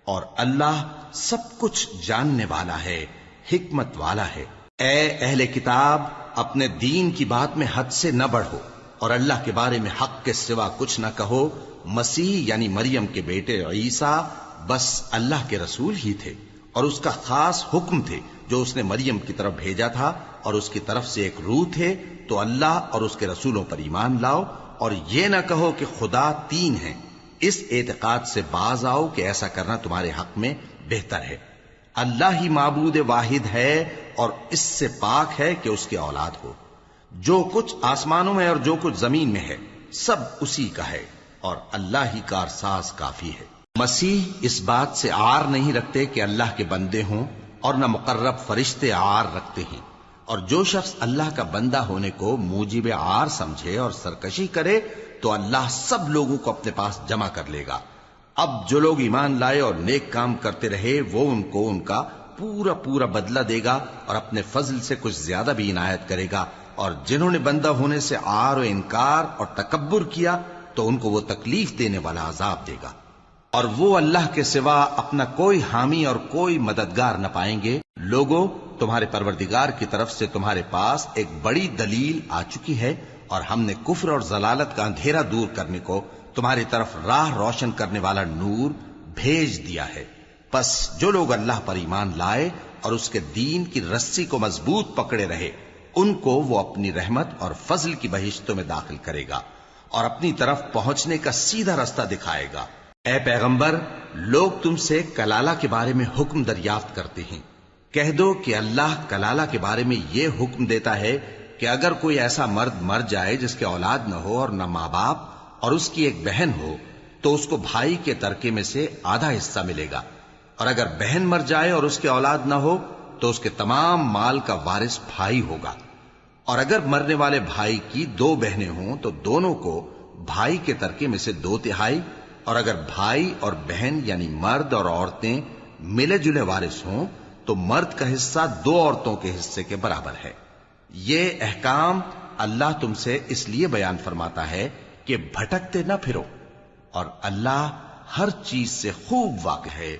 اور اللہ سب کچھ جاننے والا ہے، حکمت والا ہے۔ اے اہل کتاب، اپنے دین کی بات میں حد سے نہ بڑھو، اور اللہ کے بارے میں حق کے سوا کچھ نہ کہو۔ مسیح یعنی مریم کے بیٹے عیسیٰ بس اللہ کے رسول ہی تھے، اور اس کا خاص حکم تھے جو اس نے مریم کی طرف بھیجا تھا، اور اس کی طرف سے ایک روح تھے، تو اللہ اور اس کے رسولوں پر ایمان لاؤ، اور یہ نہ کہو کہ خدا تین ہیں، اس اعتقاد سے باز آؤ کہ ایسا کرنا تمہارے حق میں بہتر ہے۔ اللہ ہی معبود واحد ہے، اور اس سے پاک ہے کہ اس کی اولاد ہو۔ جو کچھ آسمانوں میں اور جو کچھ زمین میں ہے سب اسی کا ہے، اور اللہ ہی کارساز کافی ہے۔ مسیح اس بات سے عار نہیں رکھتے کہ اللہ کے بندے ہوں، اور نہ مقرب فرشتے عار رکھتے ہیں، اور جو شخص اللہ کا بندہ ہونے کو موجب عار سمجھے اور سرکشی کرے تو اللہ سب لوگوں کو اپنے پاس جمع کر لے گا۔ اب جو لوگ ایمان لائے اور نیک کام کرتے رہے وہ ان کو ان کا پورا پورا بدلہ دے گا، اور اپنے فضل سے کچھ زیادہ بھی عنایت کرے گا، اور جنہوں نے بندہ ہونے سے عار و انکار اور تکبر کیا تو ان کو وہ تکلیف دینے والا عذاب دے گا، اور وہ اللہ کے سوا اپنا کوئی حامی اور کوئی مددگار نہ پائیں گے۔ لوگوں، تمہارے پروردگار کی طرف سے تمہارے پاس ایک بڑی دلیل آ چکی ہے، اور ہم نے کفر اور ضلالت کا اندھیرا دور کرنے کو تمہاری طرف راہ روشن کرنے والا نور بھیج دیا ہے۔ پس جو لوگ اللہ پر ایمان لائے اور اس کے دین کی رسی کو مضبوط پکڑے رہے ان کو وہ اپنی رحمت اور فضل کی بہشتوں میں داخل کرے گا، اور اپنی طرف پہنچنے کا سیدھا راستہ دکھائے گا۔ اے پیغمبر، لوگ تم سے کلالہ کے بارے میں حکم دریافت کرتے ہیں کہہ دو کہ اللہ کلالہ کے بارے میں یہ حکم دیتا ہے کہ اگر کوئی ایسا مرد مر جائے جس کے اولاد نہ ہو اور نہ ماں باپ اور اس کی ایک بہن ہو تو اس کو بھائی کے ترکے میں سے آدھا حصہ ملے گا، اور اگر بہن مر جائے اور اس کے اولاد نہ ہو تو اس کے تمام مال کا وارث بھائی ہوگا، اور اگر مرنے والے بھائی کی 2 بہنیں ہوں تو دونوں کو بھائی کے ترکے میں سے 2/3، اور اگر بھائی اور بہن یعنی مرد اور عورتیں ملے جلے وارث ہوں تو مرد کا حصہ 2 عورتوں کے حصے کے برابر ہے۔ یہ احکام اللہ تم سے اس لیے بیان فرماتا ہے کہ بھٹکتے نہ پھرو، اور اللہ ہر چیز سے خوب واقف ہے۔